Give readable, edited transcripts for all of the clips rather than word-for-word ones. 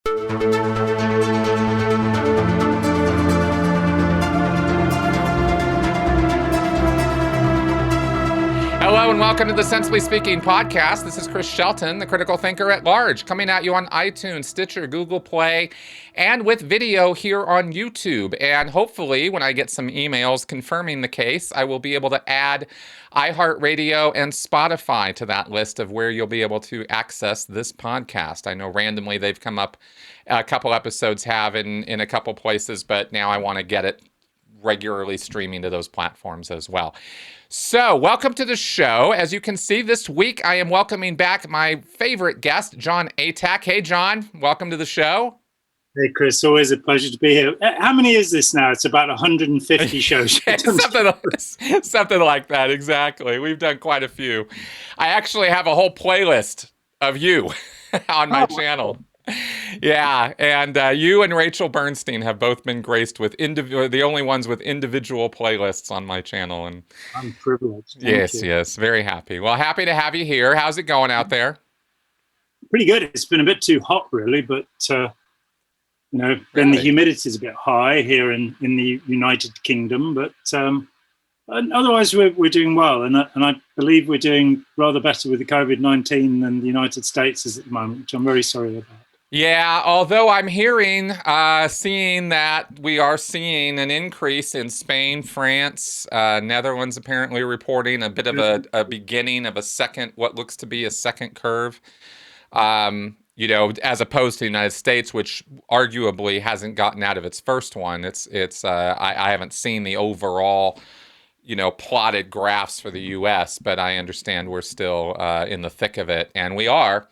Hello and welcome to the Sensibly Speaking podcast. This is Chris Shelton, the critical thinker at large, coming at you on iTunes, Stitcher, Google Play, and with video here on YouTube. And hopefully, when I get some emails confirming the case, I will be able to add iHeartRadio and Spotify to that list of where you'll be able to access this podcast. I know randomly they've come up, a couple episodes have in a couple places, but now I want to get it regularly streaming to those platforms as well. So, welcome to the show. As you can see, this week I am welcoming back my favorite guest, Jon Atack. Hey, Jon, welcome to the show. Hey, Chris, always a pleasure to be here. How many is this now? It's about 150 shows. Something like that, exactly. We've done quite a few. I actually have a whole playlist of you on my channel. Yeah, and you and Rachel Bernstein have both been graced with the only ones with individual playlists on my channel, and I'm privileged. Yes, very happy. Well, happy to have you here. How's it going out there? Pretty good. It's been a bit too hot, really, but then the humidity is a bit high here in the United Kingdom, but otherwise we're doing well, and I believe we're doing rather better with the COVID-19 than the United States is at the moment, which I'm very sorry about. Yeah, although I'm seeing that we are seeing an increase in Spain, France, Netherlands apparently reporting a bit of a beginning of what looks to be a second curve, as opposed to the United States, which arguably hasn't gotten out of its first one. I haven't seen the overall plotted graphs for the U.S., but I understand we're still in the thick of it, and we are.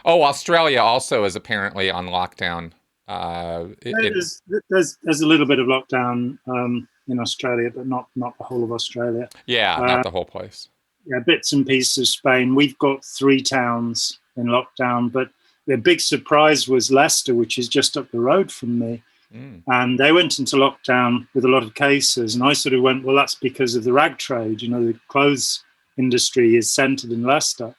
Oh, Australia also is apparently on lockdown. There's a little bit of lockdown in Australia, but not the whole of Australia. Yeah, not the whole place. Yeah, bits and pieces of Spain. We've got 3 towns in lockdown, but the big surprise was Leicester, which is just up the road from me. And they went into lockdown with a lot of cases. And I sort of went, well, that's because of the rag trade. The clothes industry is centered in Leicester.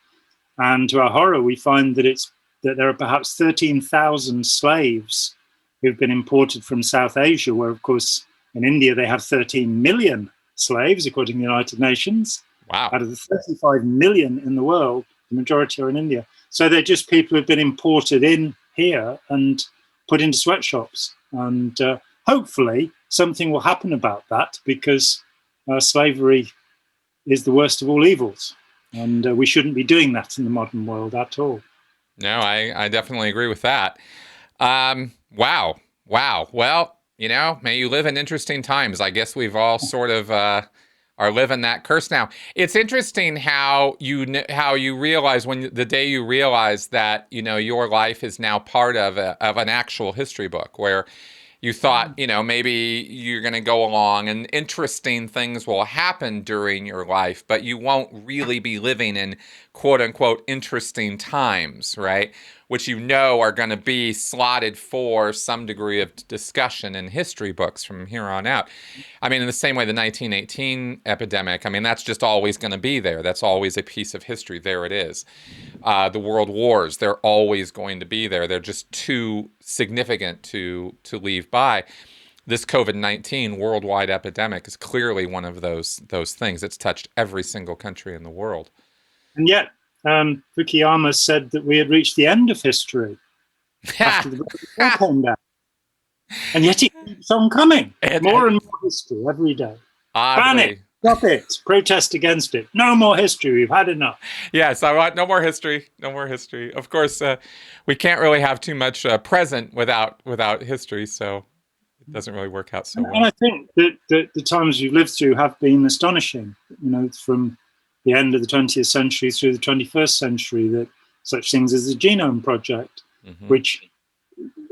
And to our horror, we find that there are perhaps 13,000 slaves who've been imported from South Asia, where, of course, in India, they have 13 million slaves, according to the United Nations. Wow. Out of the 35 million in the world, the majority are in India. So they're just people who've been imported in here and put into sweatshops. And hopefully something will happen about that, because slavery is the worst of all evils. And we shouldn't be doing that in the modern world at all. No, I definitely agree with that. Wow. Well, may you live in interesting times. I guess we've all sort of are living that curse now. It's interesting how you realize the day you realize that your life is now part of an actual history book, where you thought maybe you're going to go along and interesting things will happen during your life, but you won't really be living in quote unquote interesting times, right? Which are going to be slotted for some degree of discussion in history books from here on out. I mean, in the same way, the 1918 epidemic, that's just always going to be there. That's always a piece of history. There it is. The world wars, they're always going to be there. They're just too significant to leave by. This COVID-19 worldwide epidemic is clearly one of those things. It's touched every single country in the world. And yet, Fukuyama said that we had reached the end of history after the Berlin Wall came down. And yet it keeps on coming. More and more history every day. Ban it. Stop it. Protest against it. No more history. We've had enough. Yes, I want no more history. No more history. Of course, we can't really have too much present without history, so it doesn't really work out so well. And I think that the times we've lived through have been astonishing. From the end of the 20th century through the 21st century, that such things as the Genome Project, which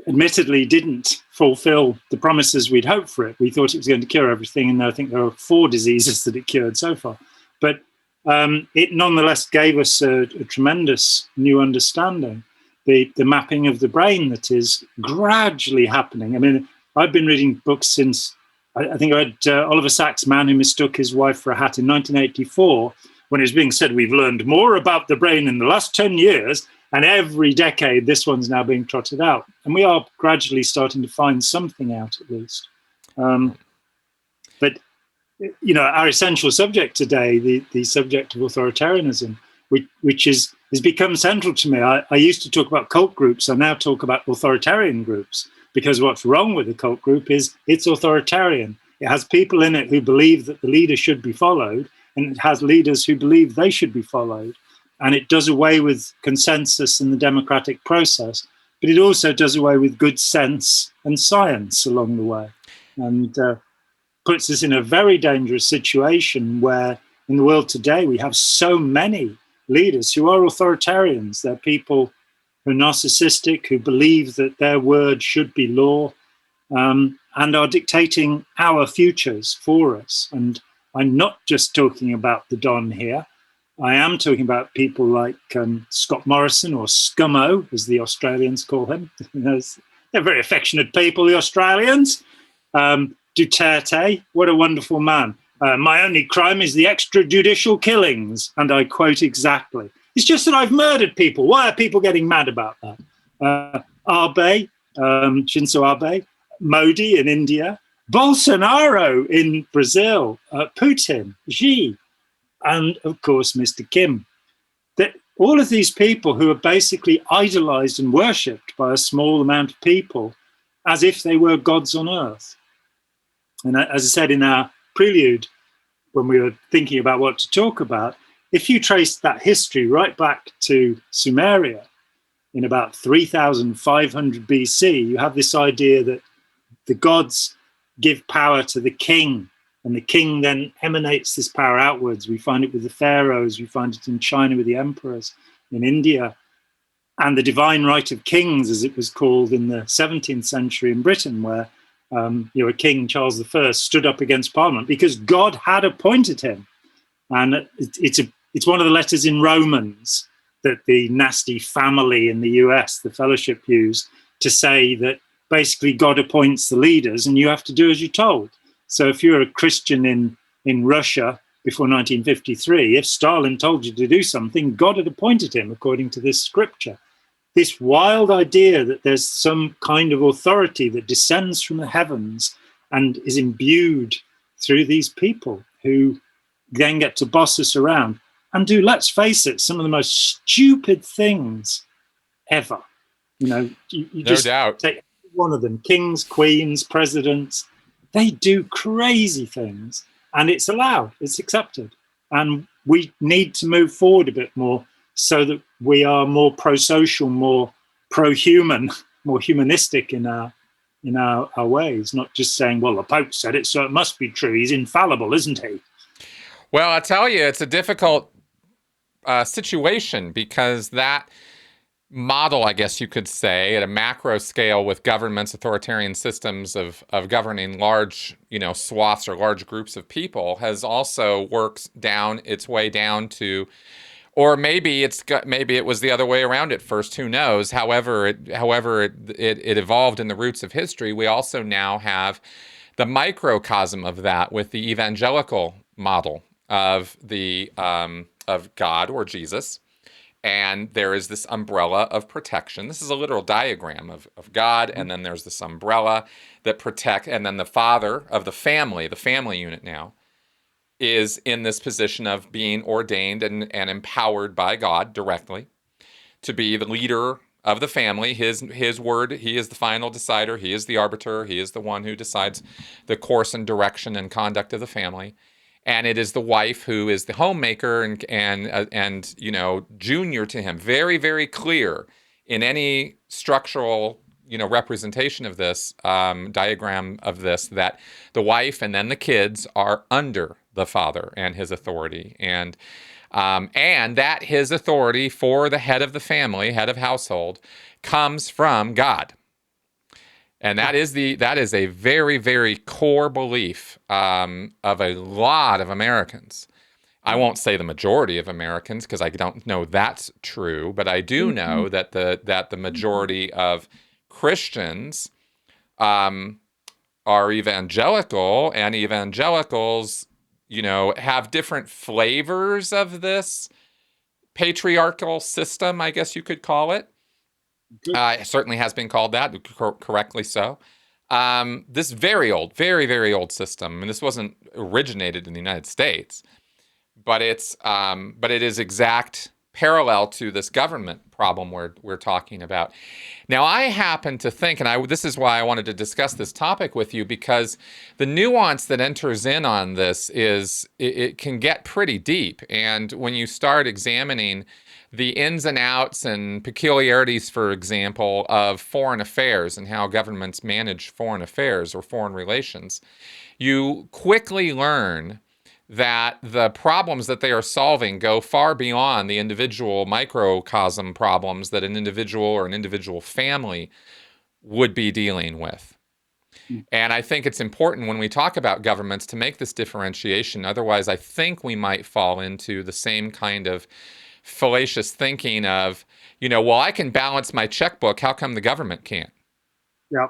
admittedly didn't fulfill the promises we'd hoped for it. We thought it was going to cure everything, and I think there are 4 diseases that it cured so far. But it nonetheless gave us a tremendous new understanding, the mapping of the brain that is gradually happening. I've been reading books since, I think I read Oliver Sacks' Man Who Mistook His Wife for a Hat in 1984, when it was being said we've learned more about the brain in the last 10 years, And every decade, this one's now being trotted out. And we are gradually starting to find something out, at least. But, our essential subject today, the subject of authoritarianism, which has become central to me. I used to talk about cult groups. I now talk about authoritarian groups, because what's wrong with a cult group is it's authoritarian. It has people in it who believe that the leader should be followed, and it has leaders who believe they should be followed. And it does away with consensus in the democratic process, but it also does away with good sense and science along the way, and puts us in a very dangerous situation where in the world today we have so many leaders who are authoritarians. They're people who are narcissistic, who believe that their word should be law, and are dictating our futures for us. And I'm not just talking about the Don here. I am talking about people like Scott Morrison, or Scummo, as the Australians call him. They're very affectionate people, the Australians. Duterte, what a wonderful man. My only crime is the extrajudicial killings. And I quote exactly. It's just that I've murdered people. Why are people getting mad about that? Abe, Shinzo Abe, Modi in India, Bolsonaro in Brazil, Putin, Xi, and of course, Mr. Kim. That all of these people who are basically idolized and worshipped by a small amount of people as if they were gods on earth. And as I said in our prelude, when we were thinking about what to talk about, if you trace that history right back to Sumeria in about 3500 BC, you have this idea that the gods give power to the king, and the king then emanates this power outwards. We find it with the pharaohs, we find it in China with the emperors, in India, and the divine right of kings, as it was called in the 17th century in Britain, where King Charles I stood up against Parliament because God had appointed him. And it's one of the letters in Romans that the nasty family in the US, the Fellowship, use to say that basically God appoints the leaders and you have to do as you're told. So if you're a Christian in Russia before 1953, if Stalin told you to do something, God had appointed him according to this scripture. This wild idea that there's some kind of authority that descends from the heavens and is imbued through these people who then get to boss us around and do, let's face it, some of the most stupid things ever. You just take one of them, kings, queens, presidents. They do crazy things, and it's allowed, it's accepted. And we need to move forward a bit more so that we are more pro-social, more pro-human, more humanistic in our ways, not just saying, well, the Pope said it, so it must be true. He's infallible, isn't he? Well, I tell you, it's a difficult situation, because that model, I guess you could say, at a macro scale with governments, authoritarian systems of governing large, swaths or large groups of people, has also worked its way down to, or maybe it was the other way around at first. Who knows? However it evolved in the roots of history. We also now have the microcosm of that with the evangelical model of of God or Jesus. And there is this umbrella of protection. This is a literal diagram of God, and then there's this umbrella that protects, and then the father of the family unit now, is in this position of being ordained and empowered by God directly to be the leader of the family. His word, he is the final decider, he is the arbiter, he is the one who decides the course and direction and conduct of the family. And it is the wife who is the homemaker and junior to him. Very, very clear in any structural representation of this diagram of this, that the wife and then the kids are under the father and his authority, and that his authority for the head of the family, head of household, comes from God. And that is a very, very core belief of a lot of Americans. I won't say the majority of Americans, because I don't know that's true, but I do know that the majority of Christians are evangelical, and evangelicals, have different flavors of this patriarchal system, I guess you could call it. It certainly has been called that, correctly so. This very old, very, very old system, and this wasn't originated in the United States, but it is exact parallel to this government problem we're talking about. Now, I happen to think, and this is why I wanted to discuss this topic with you, because the nuance that enters in on this is it can get pretty deep. And when you start examining the ins and outs and peculiarities, for example, of foreign affairs and how governments manage foreign affairs or foreign relations, you quickly learn that the problems that they are solving go far beyond the individual microcosm problems that an individual or an individual family would be dealing with. And I think it's important when we talk about governments to make this differentiation. Otherwise, I think we might fall into the same kind of fallacious thinking of, well, I can balance my checkbook. How come the government can't? Yeah.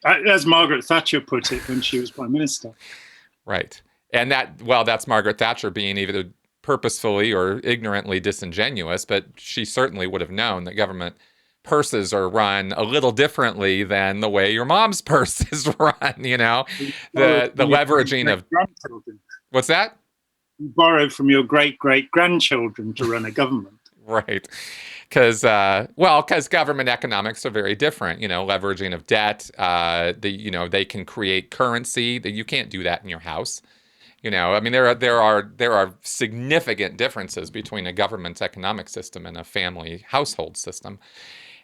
As Margaret Thatcher put it when she was Prime Minister. Right. And that's Margaret Thatcher being either purposefully or ignorantly disingenuous, but she certainly would have known that government purses are run a little differently than the way your mom's purse is run, the leveraging of grandchildren. What's that? You borrow from your great-great-grandchildren to run a government. Right. Because government economics are very different, leveraging of debt, they can create currency that you can't do that in your house. There are significant differences between a government's economic system and a family household system.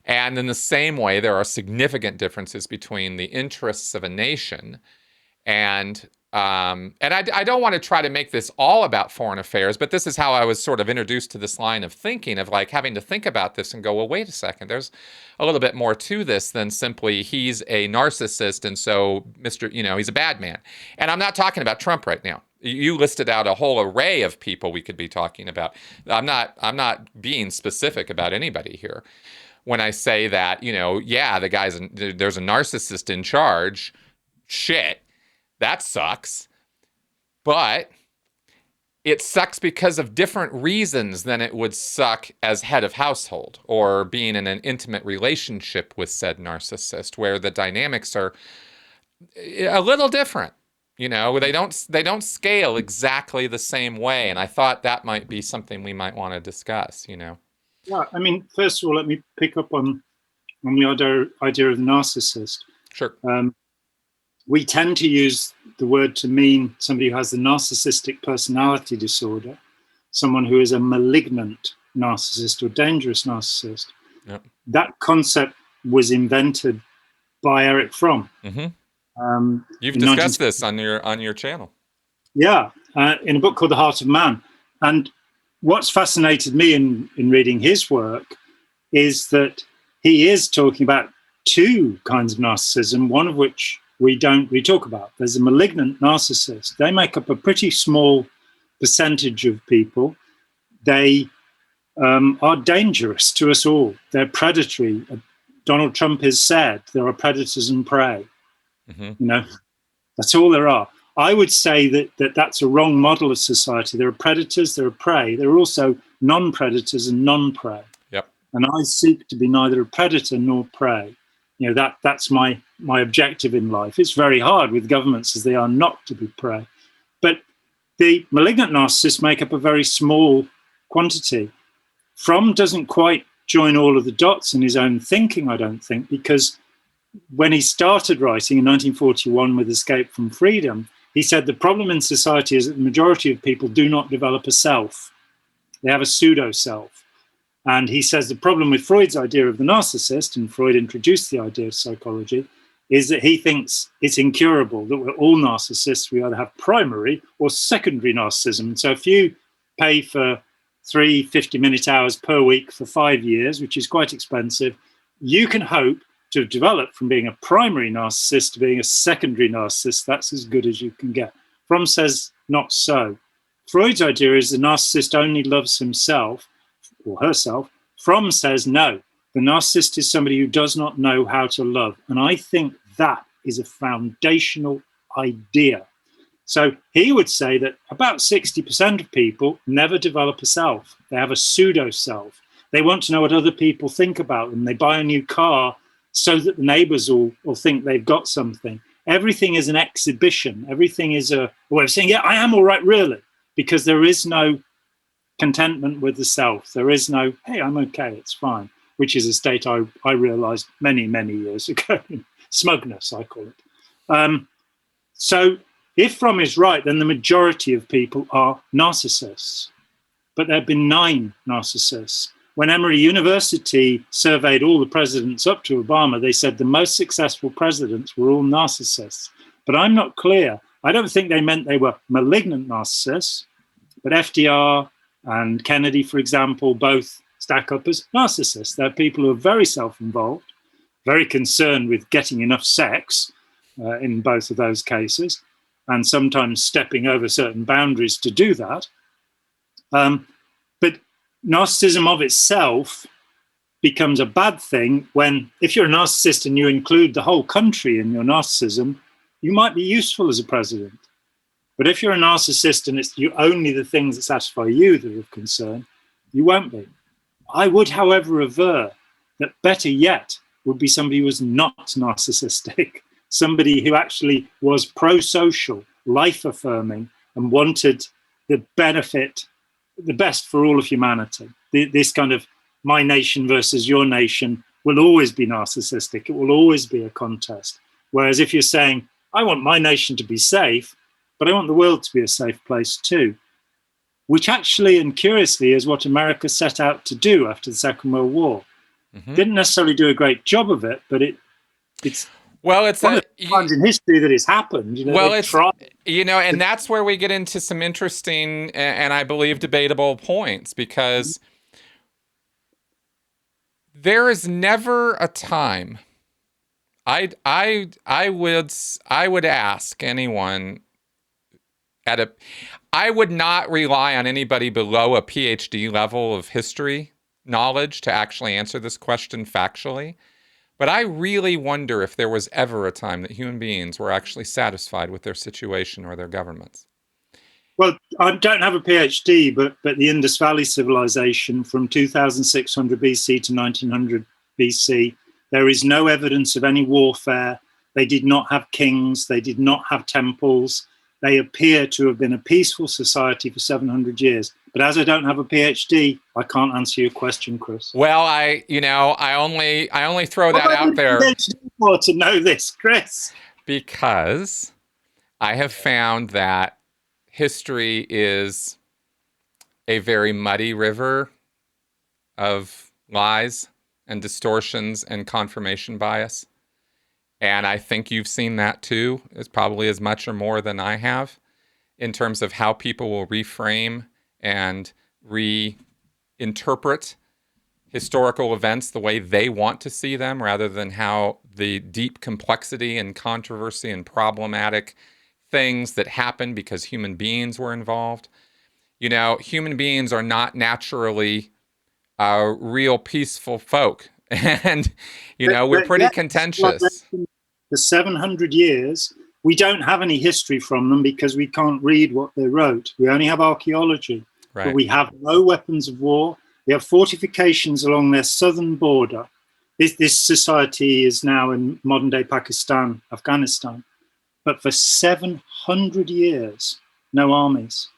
And in the same way, there are significant differences between the interests of a nation and I don't want to try to make this all about foreign affairs, but this is how I was sort of introduced to this line of thinking of like having to think about this and go, well, wait a second, there's a little bit more to this than simply he's a narcissist and so he's a bad man. And I'm not talking about Trump right now. You listed out a whole array of people we could be talking about. I'm not being specific about anybody here when I say that, there's a narcissist in charge. Shit. That sucks, but it sucks because of different reasons than it would suck as head of household or being in an intimate relationship with said narcissist, where the dynamics are a little different. They don't scale exactly the same way, and I thought that might be something we might want to discuss. Yeah, first of all, let me pick up on the idea of the narcissist. Sure. We tend to use the word to mean somebody who has the narcissistic personality disorder, someone who is a malignant narcissist or dangerous narcissist. Yep. That concept was invented by Erich Fromm. Mm-hmm. You've discussed this on your channel. Yeah, in a book called The Heart of Man. And what's fascinated me in reading his work is that he is talking about two kinds of narcissism, one of which we talk about. There's a malignant narcissist. They make up a pretty small percentage of people. They are dangerous to us all. They're predatory. Donald Trump has said there are predators and prey. Mm-hmm. That's all there are. I would say that that's a wrong model of society. There are predators, there are prey. There are also non-predators and non-prey. Yep. And I seek to be neither a predator nor prey. That's my objective in life. It's very hard with governments as they are not to be prey. But the malignant narcissists make up a very small quantity. Fromm doesn't quite join all of the dots in his own thinking, I don't think, because when he started writing in 1941 with Escape from Freedom, he said the problem in society is that the majority of people do not develop a self. They have a pseudo-self. And he says the problem with Freud's idea of the narcissist, and Freud introduced the idea of psychology, is that he thinks it's incurable, that we're all narcissists. We either have primary or secondary narcissism. And so if you pay for 3 50-minute hours per week for 5 years, which is quite expensive, you can hope to have developed from being a primary narcissist to being a secondary narcissist. That's as good as you can get. Fromm says not so. Freud's idea is the narcissist only loves himself or herself. Fromm says no, the narcissist is somebody who does not know how to love. And I think that is a foundational idea. So he would say that about 60% of people never develop a self. They have a pseudo self. They want to know what other people think about them. They buy a new car so that the neighbors will think they've got something. Everything is an exhibition. Everything is a way of saying, yeah, I am all right, really, because there is no contentment with the self. There is no, hey, I'm okay, it's fine, which is a state I realized many, many years ago. Smugness, I call it. So if Fromm is right, then the majority of people are narcissists, but they're benign narcissists. When Emory University surveyed all the presidents up to Obama, they said the most successful presidents were all narcissists. But I'm not clear. I don't think they meant they were malignant narcissists, but FDR and Kennedy, for example, both stack up as narcissists. They're people who are very self-involved, very concerned with getting enough sex in both of those cases, and sometimes stepping over certain boundaries to do that. But narcissism of itself becomes a bad thing when, if you're a narcissist and you include the whole country in your narcissism, you might be useful as a president. But if you're a narcissist and it's only the things that satisfy you that are of concern, you won't be. I would, however, aver that better yet would be somebody who was not narcissistic, somebody who actually was pro-social, life-affirming, and wanted the benefit, the best for all of humanity. This kind of my nation versus your nation will always be narcissistic. It will always be a contest. Whereas if you're saying, I want my nation to be safe, but I want the world to be a safe place too, which actually and curiously is what America set out to do after the Second World War. Mm-hmm. Didn't necessarily do a great job of it, but it's well, it's one of the times in history that it's happened. Well, it's and that's where we get into some interesting and I believe debatable points, because there is never a time. I would ask anyone I would not rely on anybody below a PhD level of history knowledge to actually answer this question factually. But I really wonder if there was ever a time that human beings were actually satisfied with their situation or their governments. Well, I don't have a PhD, but the Indus Valley civilization from 2600 BC to 1900 BC, there is no evidence of any warfare. They did not have kings. They did not have temples. They appear to have been a peaceful society for 700 years. But as I don't have a PhD, I can't answer your question, Chris. Well, I only throw that out there to know this, Chris, because I have found that history is a very muddy river of lies and distortions and confirmation bias. And I think you've seen that too. It's probably as much or more than I have in terms of how people will reframe and reinterpret historical events the way they want to see them, rather than how the deep complexity and controversy and problematic things that happen because human beings were involved. Human beings are not naturally real peaceful folk. And, we're pretty contentious. For 700 years, we don't have any history from them because we can't read what they wrote. We only have archaeology. Right. But we have no weapons of war. We have fortifications along their southern border. This society is now in modern-day Pakistan, Afghanistan. But for 700 years, no armies,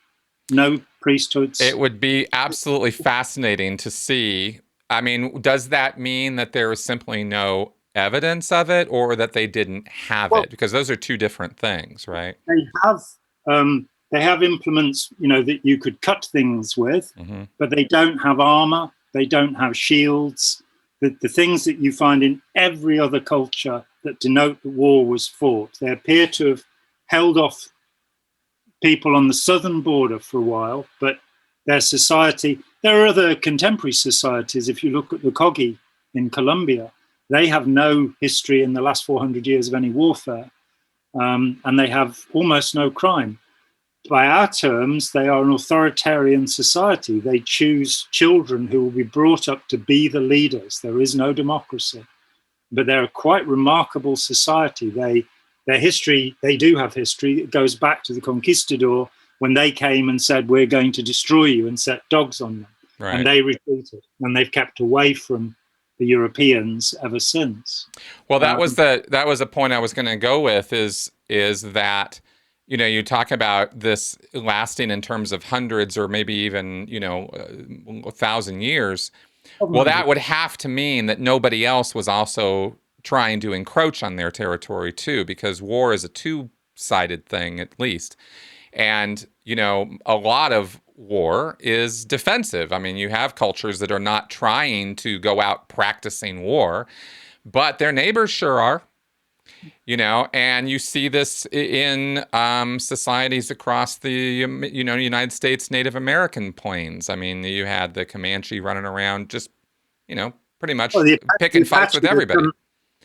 no priesthoods. It would be absolutely fascinating to see. I mean, does that mean that there is simply no evidence of it, or that they didn't have it? Because those are two different things, right? They have implements, that you could cut things with, mm-hmm. but they don't have armor. They don't have shields. The things that you find in every other culture that denote that war was fought, they appear to have held off people on the southern border for a while, but their society, there are other contemporary societies. If you look at the Kogi in Colombia, they have no history in the last 400 years of any warfare, and they have almost no crime. By our terms, they are an authoritarian society. They choose children who will be brought up to be the leaders. There is no democracy, but they're a quite remarkable society. They their history, they do have history. It goes back to the conquistador when they came and said, we're going to destroy you, and set dogs on them. Right. And they retreated, and they've kept away from the Europeans ever since. Well, that was a point I was going to go with is that, you know, you talk about this lasting in terms of hundreds or maybe even, you know, 1,000 years. Well, that would have to mean that nobody else was also trying to encroach on their territory too, because war is a two-sided thing at least. And, you know, a lot of war is defensive. I mean, you have cultures that are not trying to go out practicing war, but their neighbors sure are, you know, and you see this in societies across the, you know, United States Native American plains. I mean, you had the Comanche running around just, you know, pretty much picking fights with everybody.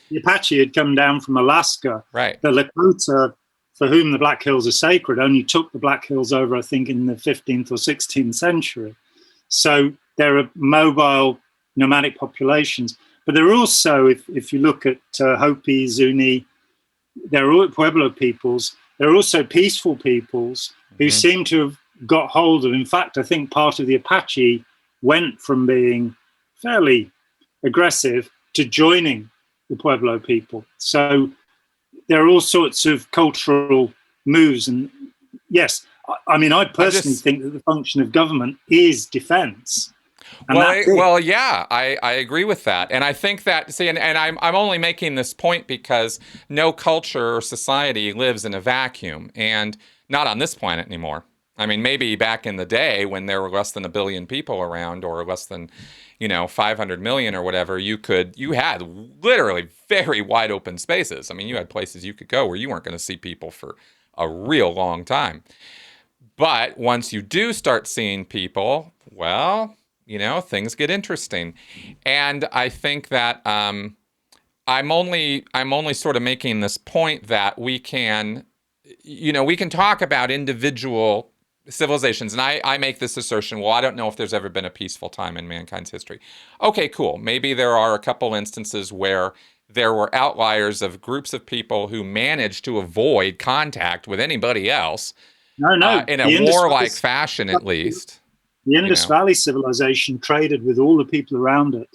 The Apache had come down from Alaska. Right. The Lakota, for whom the Black Hills are sacred, only took the Black Hills over, I think, in the 15th or 16th century. So there are mobile nomadic populations. But there are also, if you look at Hopi, Zuni, they're all Pueblo peoples. There are also peaceful peoples who seem to have got hold of, in fact, I think part of the Apache went from being fairly aggressive to joining the Pueblo people. So there are all sorts of cultural moves. And yes, I mean, I personally think that the function of government is defense. Well, yeah, I agree with that. And I think that, see, and I'm only making this point because no culture or society lives in a vacuum, and not on this planet anymore. I mean, maybe back in the day when there were less than 1 billion people around, or less than, you know, 500 million or whatever, you had literally very wide open spaces. I mean, you had places you could go where you weren't going to see people for a real long time. But once you do start seeing people, well, you know, things get interesting. And I think that I'm only sort of making this point that we can, you know, we can talk about individual civilizations. And I make this assertion, well, I don't know if there's ever been a peaceful time in mankind's history. Okay, cool. Maybe there are a couple instances where there were outliers of groups of people who managed to avoid contact with anybody else in a warlike fashion, at least. The Indus Valley civilization traded with all the people around it.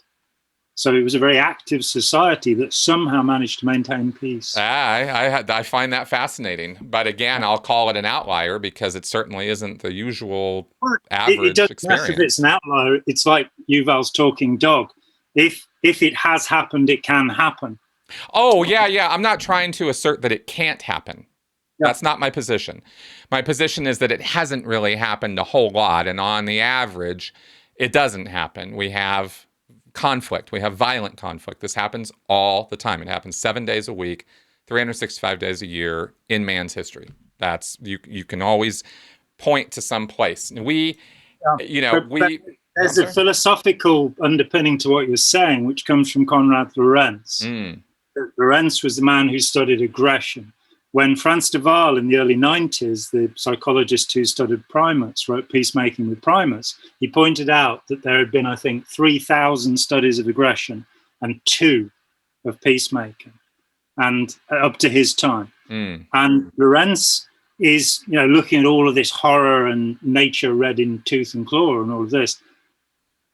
So it was a very active society that somehow managed to maintain peace. I find that fascinating. But again, I'll call it an outlier because it certainly isn't the usual average experience. If it's an outlier, it's like Yuval's talking dog. If it has happened, it can happen. Oh, yeah. I'm not trying to assert that it can't happen. That's not my position. My position is that it hasn't really happened a whole lot. And on the average, it doesn't happen. We have conflict. We have violent conflict. This happens all the time. It happens 7 days a week, 365 days a year in man's history. That's you can always point to some place. There's a philosophical underpinning to what you're saying, which comes from Konrad Lorenz. Lorenz was the man who studied aggression. When Frans de Waal in the early 90s, the psychologist who studied primates, wrote Peacemaking with Primates, he pointed out that there had been, I think, 3,000 studies of aggression and 2 of peacemaking, and up to his time. And Lorenz is, you know, looking at all of this horror and nature red in tooth and claw and all of this.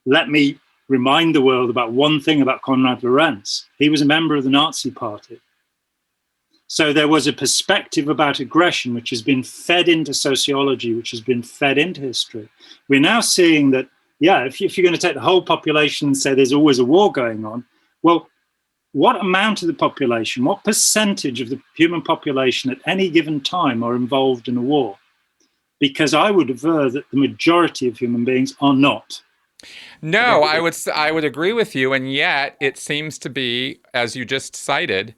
Let me remind the world about one thing about Konrad Lorenz. He was a member of the Nazi Party. So there was a perspective about aggression which has been fed into sociology, which has been fed into history. We're now seeing that, if you're going to take the whole population and say there's always a war going on, well, what amount of the population, what percentage of the human population at any given time are involved in a war? Because I would aver that the majority of human beings are not. No, I would agree with you, and yet it seems to be, as you just cited,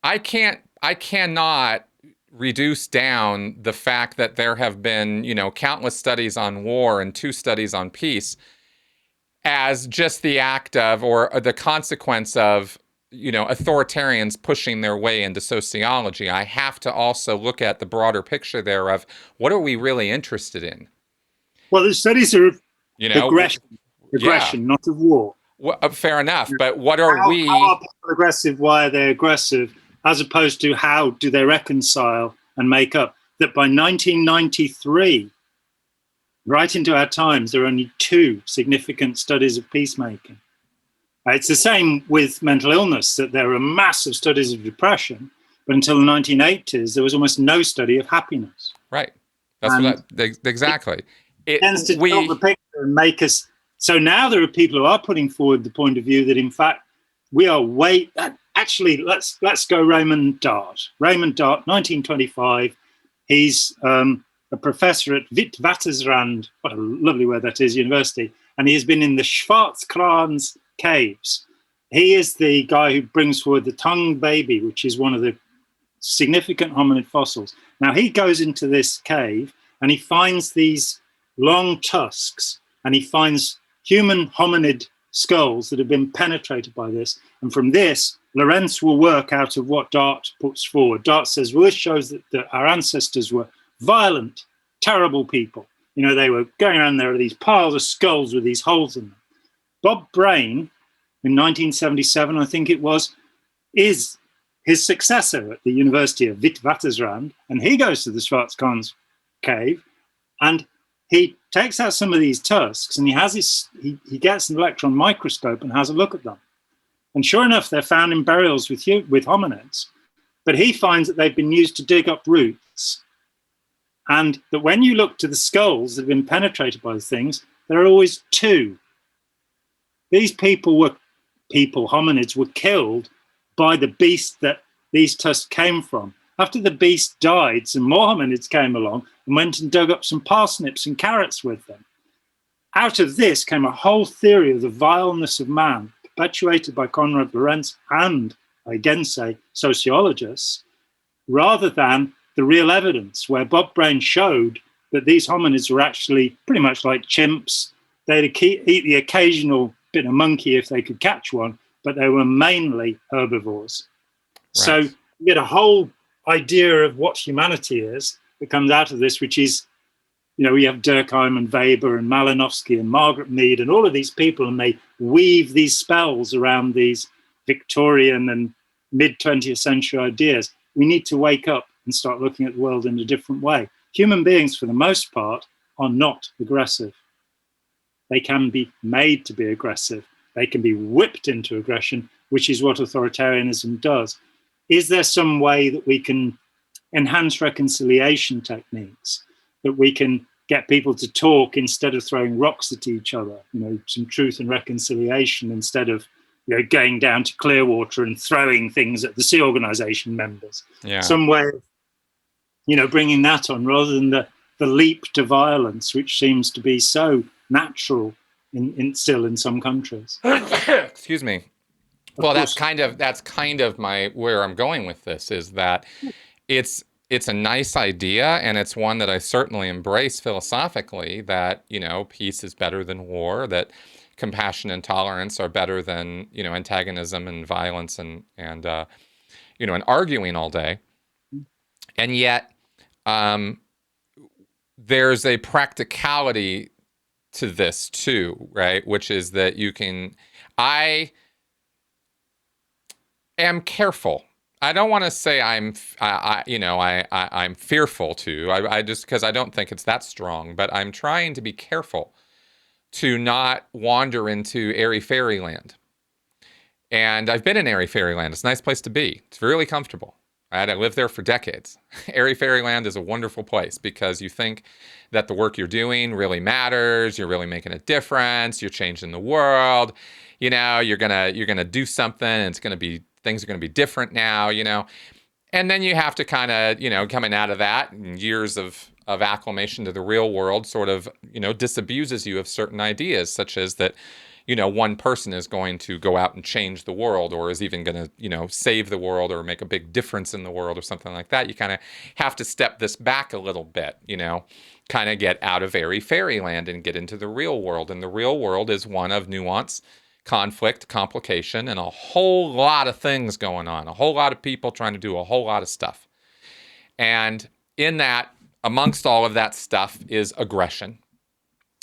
I cannot reduce down the fact that there have been, you know, countless studies on war and 2 studies on peace as just the act of, or the consequence of, you know, authoritarians pushing their way into sociology. I have to also look at the broader picture there of what are we really interested in? Well, the studies are of aggression, not of war. Well, fair enough, but what are we? How are people aggressive? Why are they aggressive? as opposed to how do they reconcile and make up. That by 1993, right into our times, there are only 2 significant studies of peacemaking. It's the same with mental illness, that there are massive studies of depression, but until the 1980s, there was almost no study of happiness. Right. That's exactly. It tends to tilt the picture and make us. So now there are people who are putting forward the point of view that, in fact, we are actually, let's go Raymond Dart. Raymond Dart, 1925. He's a professor at Witwatersrand, what a lovely word that is, university, and he has been in the Schwarzkrans caves. He is the guy who brings forward the tongue baby, which is one of the significant hominid fossils. Now, he goes into this cave and he finds these long tusks, and he finds human hominid skulls that have been penetrated by this. And from this, Lorenz will work out of what Dart puts forward. Dart says, well, this shows that our ancestors were violent, terrible people. You know, they were going around there with these piles of skulls with these holes in them. Bob Brain, in 1977, I think it was, is his successor at the University of Witwatersrand, and he goes to the Schwarzkrans cave, and he takes out some of these tusks, and he gets an electron microscope and has a look at them. And sure enough, they're found in burials with hominids, but he finds that they've been used to dig up roots, and that when you look to the skulls that have been penetrated by things, there are always 2. These hominids were killed by the beast that these tusks came from. After the beast died, some more hominids came along and went and dug up some parsnips and carrots with them. Out of this came a whole theory of the vileness of man, perpetuated by Konrad Lorenz and, I again say, sociologists, rather than the real evidence, where Bob Brain showed that these hominids were actually pretty much like chimps. They'd eat the occasional bit of monkey if they could catch one, but they were mainly herbivores. Right. So you get a whole idea of what humanity is that comes out of this, which is, you know, we have Durkheim and Weber and Malinowski and Margaret Mead and all of these people, and they weave these spells around these Victorian and mid-20th century ideas. We need to wake up and start looking at the world in a different way. Human beings, for the most part, are not aggressive. They can be made to be aggressive. They can be whipped into aggression, which is what authoritarianism does. Is there some way that we can enhance reconciliation techniques, that we can get people to talk instead of throwing rocks at each other, you know, some truth and reconciliation instead of, you know, going down to Clearwater and throwing things at the Sea Organization members? Yeah. Some way of, you know, bringing that on rather than the leap to violence, which seems to be so natural still in some countries. Excuse me. Well, that's kind of my where I'm going with this, is that it's a nice idea, and it's one that I certainly embrace philosophically, that, you know, peace is better than war, that compassion and tolerance are better than, you know, antagonism and violence and you know, and arguing all day. And yet there's a practicality to this too, right? Which is that I am careful. I don't want to say I'm fearful too. I just, because I don't think it's that strong, but I'm trying to be careful to not wander into airy fairyland. And I've been in airy fairyland. It's a nice place to be. It's really comfortable. Right? I lived there for decades. Airy fairyland is a wonderful place because you think that the work you're doing really matters. You're really making a difference. You're changing the world. You know, you're gonna do something, and things are gonna be different now. You know, and then you have to kind of, you know, coming out of that, and years of acclimation to the real world sort of, you know, disabuses you of certain ideas, such as that, you know, one person is going to go out and change the world, or is even going to, you know, save the world or make a big difference in the world or something like that. You kind of have to step this back a little bit, you know, kind of get out of airy fairyland and get into the real world. And the real world is one of nuance, conflict, complication, and a whole lot of things going on, a whole lot of people trying to do a whole lot of stuff. And in that, amongst all of that stuff is aggression.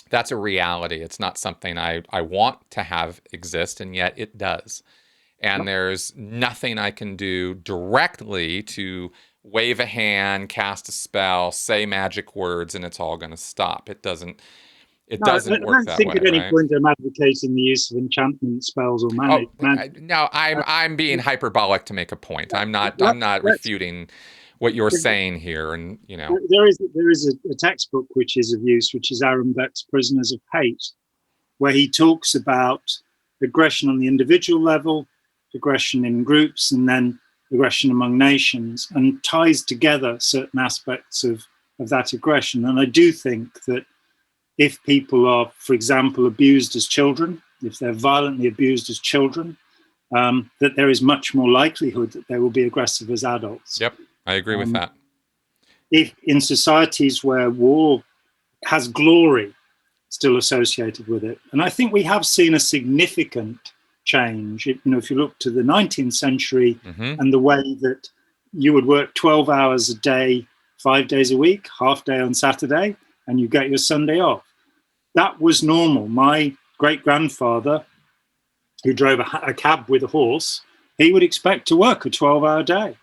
That's a reality. It's not something I want to have exist, and yet it does. and there's nothing I can do directly to wave a hand, cast a spell, say magic words, and it's all going to stop. It doesn't No, I work don't that think way, at any right? point I'm advocating the use of enchantment spells or Oh, magic. no, I'm being hyperbolic to make a point. I'm Let, not let's, refuting what you're saying here, and there is a textbook which is of use, which is Aaron Beck's Prisoners of Hate, where he talks about aggression on the individual level, aggression in groups, and then aggression among nations, and ties together certain aspects of that aggression. And I do think that if people are, for example, abused as children, if they're violently abused as children, that there is much more likelihood that they will be aggressive as adults. yep, I agree with Um, that. if in societies where war has glory still associated with it, and I think we have seen a significant change. If you look to the 19th century and the way that you would work 12 hours a day, 5 days a week, half day on Saturday, and you get your Sunday off. That was normal. My great-grandfather, who drove a cab with a horse, he would expect to work a 12-hour day.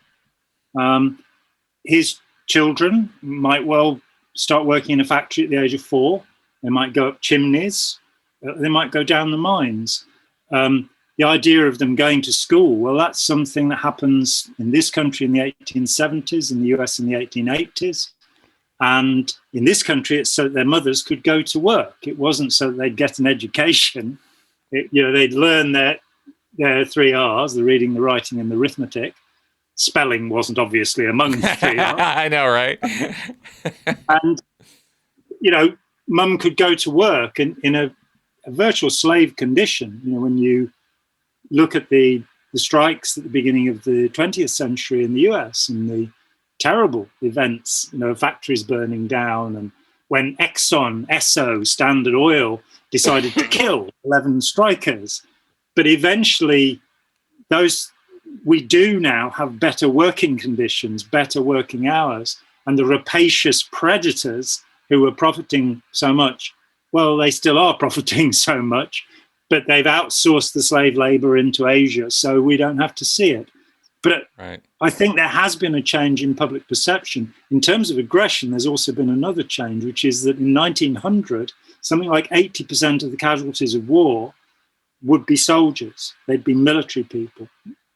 His children might well start working in a factory at the age of 4. They might go up chimneys. They might go down the mines. The idea of them going to school, well, that's something that happens in this country in the 1870s, in the US in the 1880s. And in this country, it's so that their mothers could go to work. It wasn't so that they'd get an education. They'd learn their 3 R's, the reading, the writing, and the arithmetic. Spelling wasn't obviously among the 3 R's. I know, right? And, mum could go to work in a virtual slave condition. When you look at the strikes at the beginning of the 20th century in the US and the terrible events, factories burning down, and when Esso, Standard Oil, decided to kill 11 strikers. But eventually, we do now have better working conditions, better working hours, and the rapacious predators who were profiting so much, well, they still are profiting so much, but they've outsourced the slave labor into Asia, so we don't have to see it. But right. I think there has been a change in public perception. In terms of aggression, there's also been another change, which is that in 1900, something like 80% of the casualties of war would be soldiers. They'd be military people.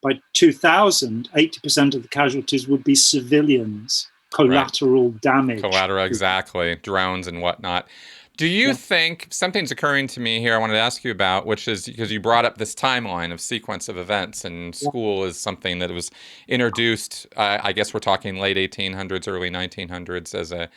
By 2000, 80% of the casualties would be civilians, collateral damage. Collateral, exactly. Drones and whatnot. Do you think, something's occurring to me here I wanted to ask you about, which is because you brought up this timeline of sequence of events, and school is something that was introduced, I guess we're talking late 1800s, early 1900s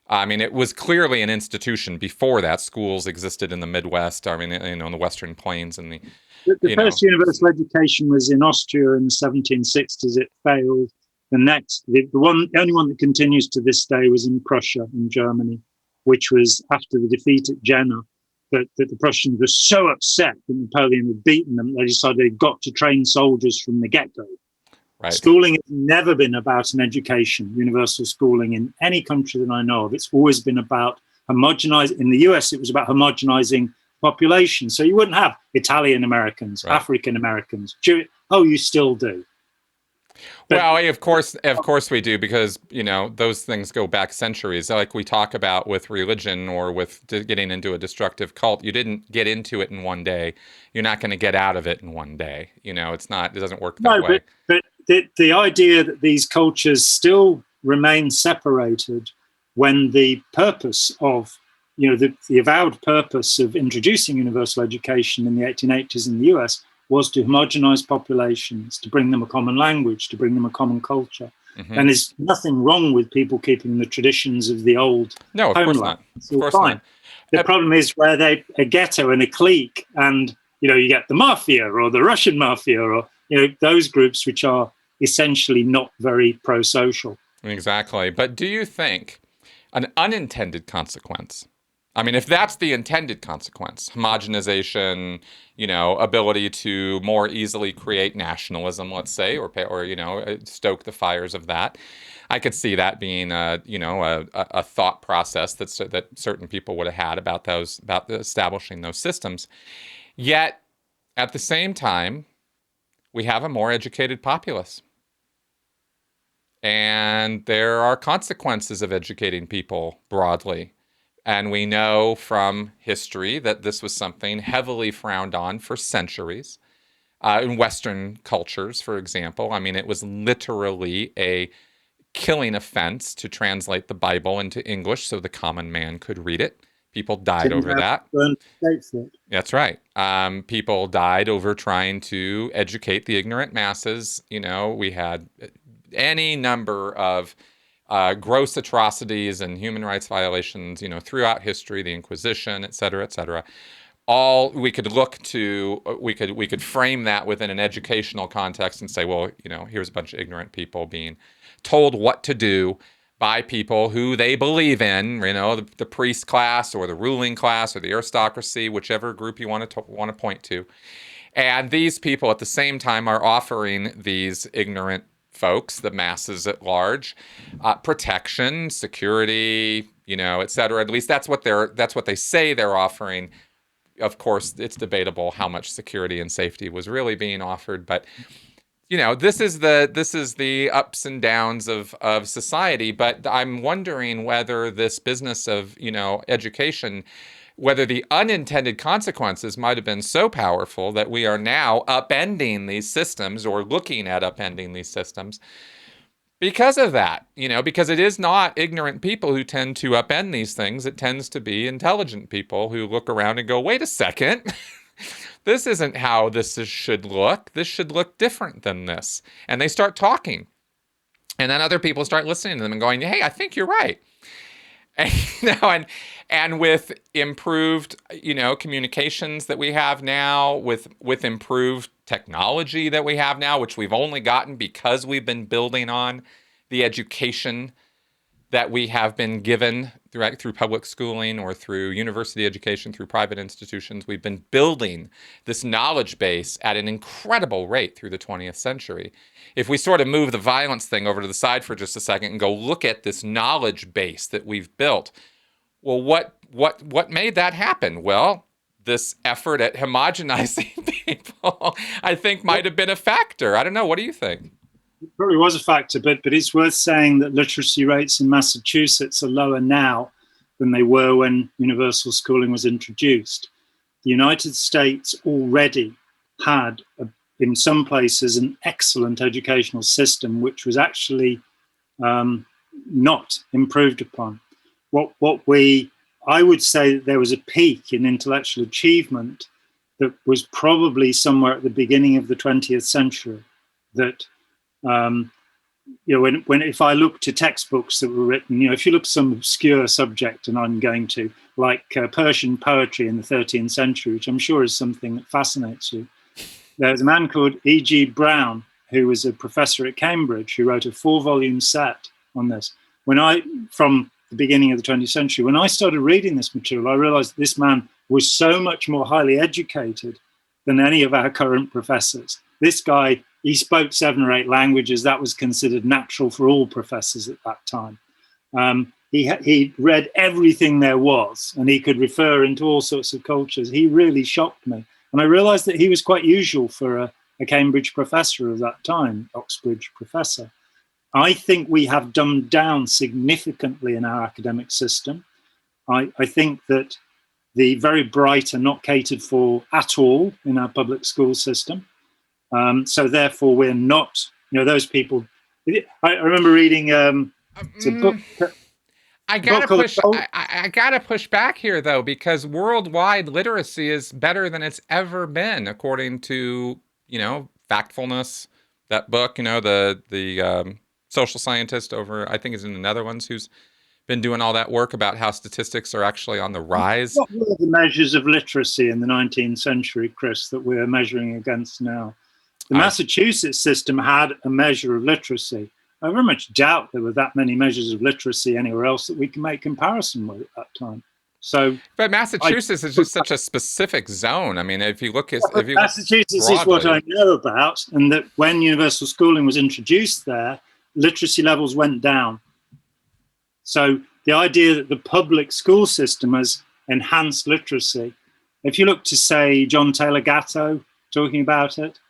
it was clearly an institution before that. Schools existed in the Midwest, in the Western Plains and the first universal education was in Austria in the 1760s. It failed. The only one that continues to this day was in Prussia, in Germany, which was after the defeat at Jena, that the Prussians were so upset that Napoleon had beaten them, they decided they'd got to train soldiers from the get-go. Right. Schooling has never been about an education, universal schooling, in any country that I know of. It's always been about homogenizing. In the US, it was about homogenizing population. So you wouldn't have Italian Americans, right, African Americans, Jewish. Oh, you still do. But, well, of course we do, because, those things go back centuries. Like we talk about with religion or with getting into a destructive cult, you didn't get into it in one day. You're not going to get out of it in one day. It doesn't work that way. But the idea that these cultures still remain separated when the purpose of, the avowed purpose of introducing universal education in the 1880s in the US was to homogenize populations, to bring them a common language, to bring them a common culture. Mm-hmm. And there's nothing wrong with people keeping the traditions of the old homeland. Course not. It's all fine. The problem is where they a ghetto and a clique, and you get the mafia or the Russian mafia, or those groups which are essentially not very pro-social. Exactly. But do you think an unintended consequence, if that's the intended consequence, homogenization, ability to more easily create nationalism, let's say, or stoke the fires of that, I could see that being a thought process that certain people would have had about establishing those systems. Yet, at the same time, we have a more educated populace. And there are consequences of educating people broadly. And we know from history that this was something heavily frowned on for centuries. In Western cultures, for example, I mean, it was literally a killing offense to translate the Bible into English so the common man could read it. People died over that. That's right. People died over trying to educate the ignorant masses. You know, we had any number of gross atrocities and human rights violations, you know, throughout history, the Inquisition, et cetera, all we could look to, we could frame that within an educational context and say, well, you know, here's a bunch of ignorant people being told what to do by people who they believe in, you know, the priest class or the ruling class or the aristocracy, whichever group you want to point to. And these people at the same time are offering these ignorant folks, the masses at large, protection, security, you know, et cetera. At least that's what they say they're offering. Of course, it's debatable how much security and safety was really being offered, but you know, this is the ups and downs of society. But I'm wondering whether this business of, you know, education, whether the unintended consequences might have been so powerful that we are now upending these systems or looking at upending these systems because of that, you know, because it is not ignorant people who tend to upend these things. It tends to be intelligent people who look around and go, wait a second, this isn't how should look. This should look different than this. And they start talking. And then other people start listening to them and going, hey, I think you're right. And, you know, and with improved, you know, communications that we have now, with improved technology that we have now, which we've only gotten because we've been building on the education that we have been given through public schooling or through university education, through private institutions. We've been building this knowledge base at an incredible rate through the 20th century. If we sort of move the violence thing over to the side for just a second and go look at this knowledge base that we've built, well, what made that happen? Well, this effort at homogenizing people, I think, might have been a factor. I don't know. What do you think? It probably was a factor, but it's worth saying that literacy rates in Massachusetts are lower now than they were when universal schooling was introduced. The United States already had, in some places, an excellent educational system, which was actually not improved upon. I would say that there was a peak in intellectual achievement that was probably somewhere at the beginning of the 20th century. That you know, if I look to textbooks that were written, you know, if you look at some obscure subject, and I'm going to, like Persian poetry in the 13th century, which I'm sure is something that fascinates you. There's a man called E.G. Brown, who was a professor at Cambridge, who wrote a 4-volume set on this. From the beginning of the 20th century, when I started reading this material, I realized this man was so much more highly educated than any of our current professors. This guy, he spoke 7 or 8 languages. That was considered natural for all professors at that time. He read everything there was, and he could refer into all sorts of cultures. He really shocked me. And I realized that he was quite usual for a Cambridge professor of that time, Oxbridge professor. I think we have dumbed down significantly in our academic system. I think that the very bright are not catered for at all in our public school system. So therefore, we're not, you know, those people. I remember reading it's a book. I gotta push back here though, because worldwide literacy is better than it's ever been, according to, you know, Factfulness, that book. You know, the social scientist over, I think, is in the Netherlands, who's been doing all that work about how statistics are actually on the rise. What were the measures of literacy in the 19th century, Chris, that we're measuring against now? The Massachusetts system had a measure of literacy. I very much doubt there were that many measures of literacy anywhere else that we can make comparison with at that time. So, but Massachusetts is just such a specific zone. I mean, if you look at Massachusetts is what I know about, and that when universal schooling was introduced there, literacy levels went down. So the idea that the public school system has enhanced literacy, if you look to, say, John Taylor Gatto talking about it,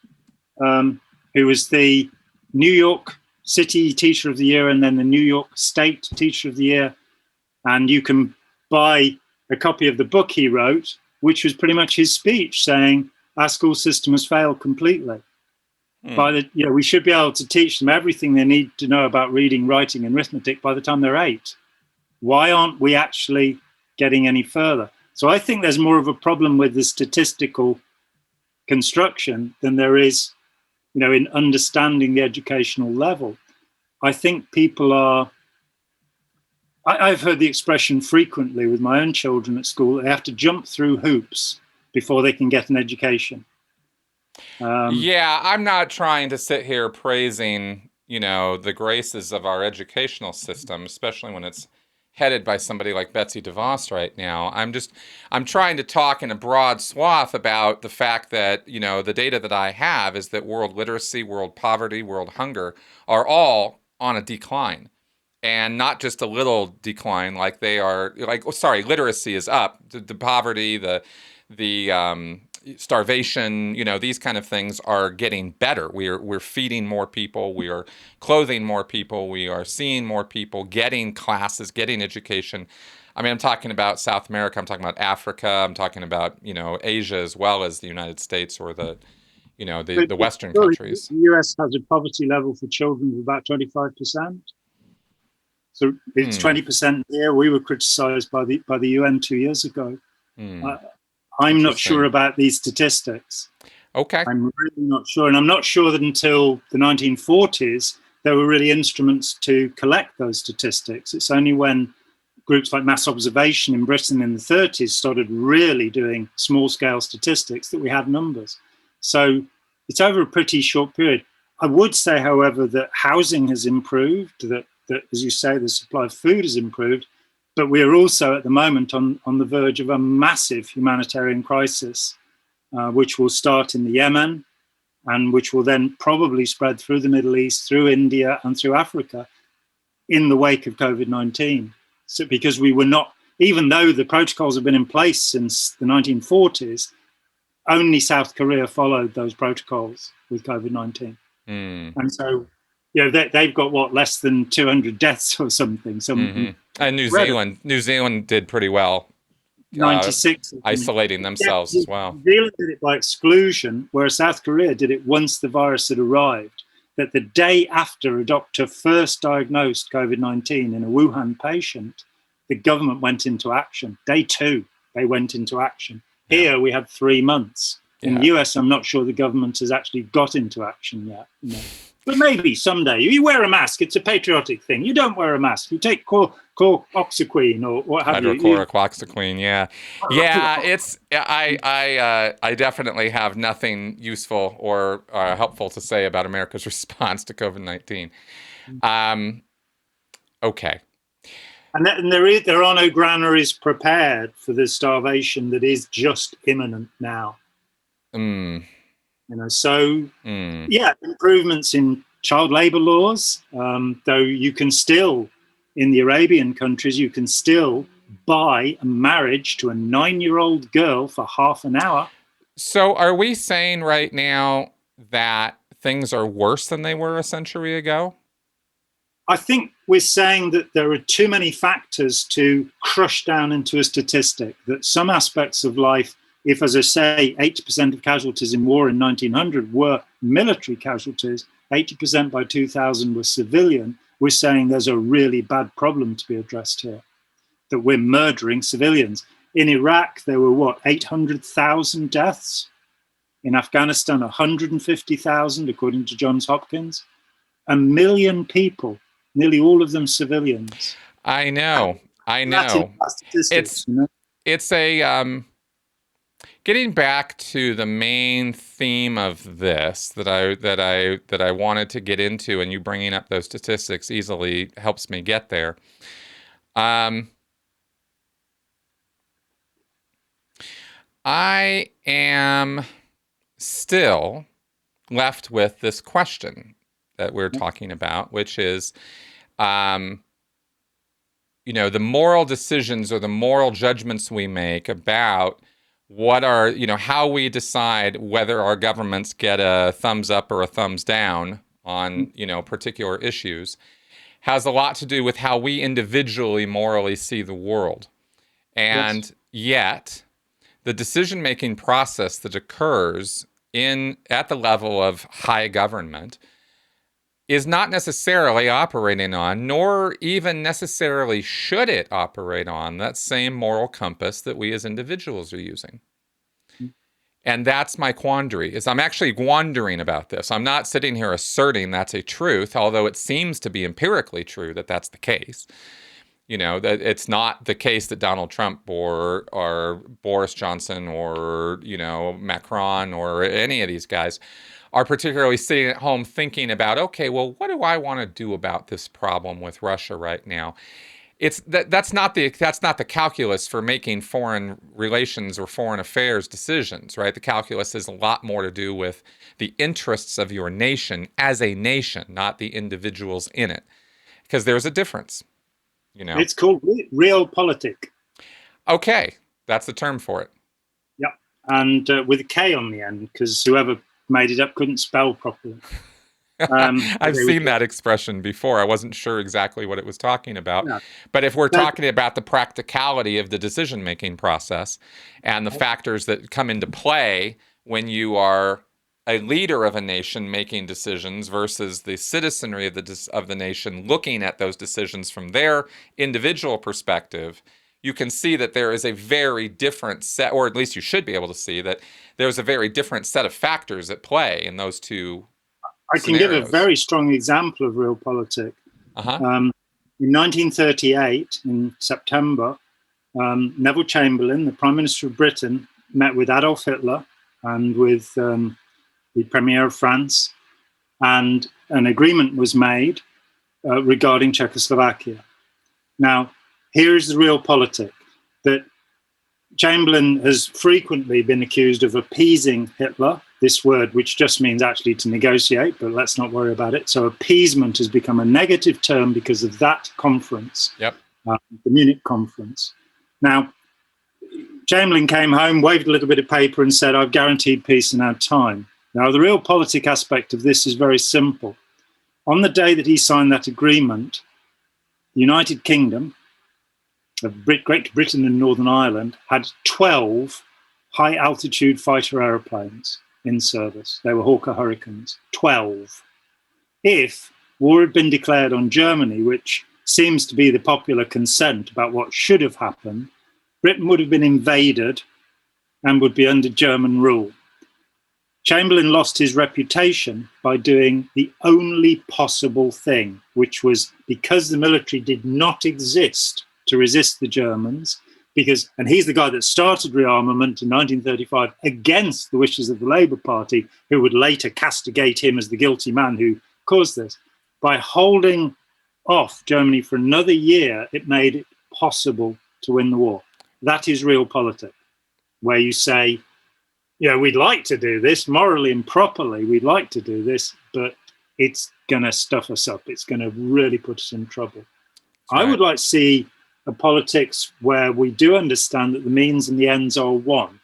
who was the New York City Teacher of the Year and then the New York State Teacher of the Year. And you can buy a copy of the book he wrote, which was pretty much his speech saying our school system has failed completely. We should be able to teach them everything they need to know about reading, writing, and arithmetic by the time they're 8. Why aren't we actually getting any further? So I think there's more of a problem with the statistical construction than there is, in understanding the educational level. I think people are. I've heard the expression frequently with my own children at school. They have to jump through hoops before they can get an education. Yeah, I'm not trying to sit here praising, the graces of our educational system, especially when it's headed by somebody like Betsy DeVos right now. I'm trying to talk in a broad swath about the fact that, the data that I have is that world literacy, world poverty, world hunger are all on a decline. And not just a little decline, like they are, literacy is up, the poverty, the starvation, these kind of things are getting better. We're feeding more people, we are clothing more people, we are seeing more people, getting classes, getting education. I mean, I'm talking about South America, I'm talking about Africa, I'm talking about, Asia as well as the United States or the Western countries. The US has a poverty level for children of about 25%. So it's 20% here. We were criticized by the UN 2 years ago. I'm not sure about these statistics. Okay. I'm really not sure. And I'm not sure that until the 1940s, there were really instruments to collect those statistics. It's only when groups like Mass Observation in Britain in the 30s started really doing small-scale statistics that we had numbers. So it's over a pretty short period. I would say, however, that housing has improved, that as you say, the supply of food has improved, but we are also at the moment on the verge of a massive humanitarian crisis, which will start in the Yemen and which will then probably spread through the Middle East, through India and through Africa in the wake of COVID-19. So because we were not, even though the protocols have been in place since the 1940s, only South Korea followed those protocols with COVID-19. And so, they've got less than 200 deaths or something. And New Zealand did pretty well. 96 isolating themselves as well. New Zealand did it by exclusion, whereas South Korea did it once the virus had arrived. That the day after a doctor first diagnosed COVID-19 in a Wuhan patient, the government went into action. Day 2, they went into action. Here we had 3 months. In the US, I'm not sure the government has actually got into action yet. But maybe someday. You wear a mask. It's a patriotic thing. You don't wear a mask. You take chloroquine or what have you. Hydrochloroquine, yeah. It's I definitely have nothing useful or helpful to say about America's response to COVID-19. Okay. And there are no granaries prepared for the starvation that is just imminent now. Improvements in child labor laws, though you can still, in the Arabian countries, you can still buy a marriage to a 9-year-old girl for half an hour. So are we saying right now that things are worse than they were a century ago? I think we're saying that there are too many factors to crush down into a statistic, that some aspects of life, if, as I say, 80% of casualties in war in 1900 were military casualties, 80% by 2000 were civilian, we're saying there's a really bad problem to be addressed here, that we're murdering civilians. In Iraq, there were, 800,000 deaths? In Afghanistan, 150,000, according to Johns Hopkins. 1 million people, nearly all of them civilians. I know. It's a... Getting back to the main theme of this that I wanted to get into, and you bringing up those statistics easily helps me get there. I am still left with this question that we're talking about, which is, the moral decisions or the moral judgments we make about what are, how we decide whether our governments get a thumbs up or a thumbs down on, particular issues has a lot to do with how we individually morally see the world. Yes. And yet, the decision-making process that occurs at the level of high government is not necessarily operating on, nor even necessarily should it operate on, that same moral compass that we as individuals are using. And that's my quandary, is I'm actually wondering about this. I'm not sitting here asserting that's a truth, although it seems to be empirically true that that's the case. That it's not the case that Donald Trump or Boris Johnson or, Macron or any of these guys are particularly sitting at home thinking about, okay, well, what do I want to do about this problem with Russia right now? That's not the calculus for making foreign relations or foreign affairs decisions, right? The calculus has a lot more to do with the interests of your nation as a nation, not the individuals in it, because there's a difference. It's called realpolitik. Okay, that's the term for it. Yeah, and with a K on the end, because whoever made it up couldn't spell properly. I've seen that expression before. I wasn't sure exactly what it was talking about. Yeah. But if we're talking about the practicality of the decision-making process and the factors that come into play when you are a leader of a nation making decisions versus the citizenry of the nation looking at those decisions from their individual perspective, you can see that there is a very different set, or at least you should be able to see that there's a very different set of factors at play in those two I can give a very strong example of realpolitik. In 1938, in September, Neville Chamberlain, the Prime Minister of Britain, met with Adolf Hitler and with the Premier of France, and an agreement was made regarding Czechoslovakia. Now, here is the realpolitik, that Chamberlain has frequently been accused of appeasing Hitler, this word which just means actually to negotiate, but let's not worry about it. So appeasement has become a negative term because of that conference, the Munich conference. Now, Chamberlain came home, waved a little bit of paper and said, I've guaranteed peace in our time. Now, the realpolitik aspect of this is very simple. On the day that he signed that agreement, the United Kingdom, Great Britain and Northern Ireland, had 12 high-altitude fighter aeroplanes in service. They were Hawker Hurricanes, 12. If war had been declared on Germany, which seems to be the popular consent about what should have happened, Britain would have been invaded and would be under German rule. Chamberlain lost his reputation by doing the only possible thing, which was, because the military did not exist to resist the Germans, and he's the guy that started rearmament in 1935 against the wishes of the Labour Party, who would later castigate him as the guilty man who caused this. By holding off Germany for another year, it made it possible to win the war. That is realpolitik, where you say, we'd like to do this morally and properly, we'd like to do this, but it's going to stuff us up. It's going to really put us in trouble. Right. I would like to see a politics where we do understand that the means and the ends are one.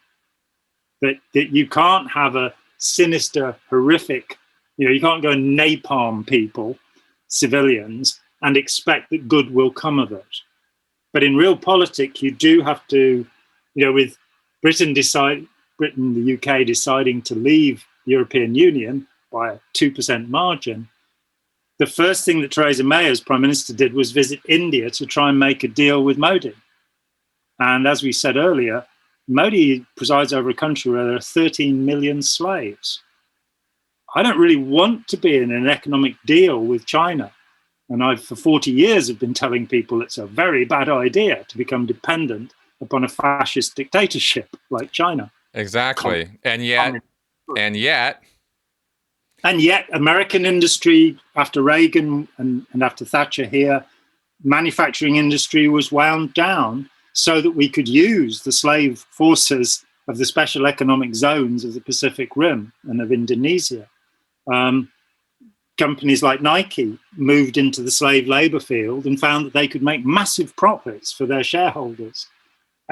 That you can't have a sinister, horrific, you can't go and napalm people, civilians, and expect that good will come of it. But in realpolitik, you do have to, with Britain, the UK deciding to leave the European Union by a 2% margin, the first thing that Theresa May as Prime Minister did was visit India to try and make a deal with Modi. And as we said earlier, Modi presides over a country where there are 13 million slaves. I don't really want to be in an economic deal with China. And I've, for 40 years, have been telling people it's a very bad idea to become dependent upon a fascist dictatorship like China. Exactly. And yet, American industry, after Reagan and after Thatcher here, manufacturing industry was wound down so that we could use the slave forces of the special economic zones of the Pacific Rim and of Indonesia. Companies like Nike moved into the slave labor field and found that they could make massive profits for their shareholders.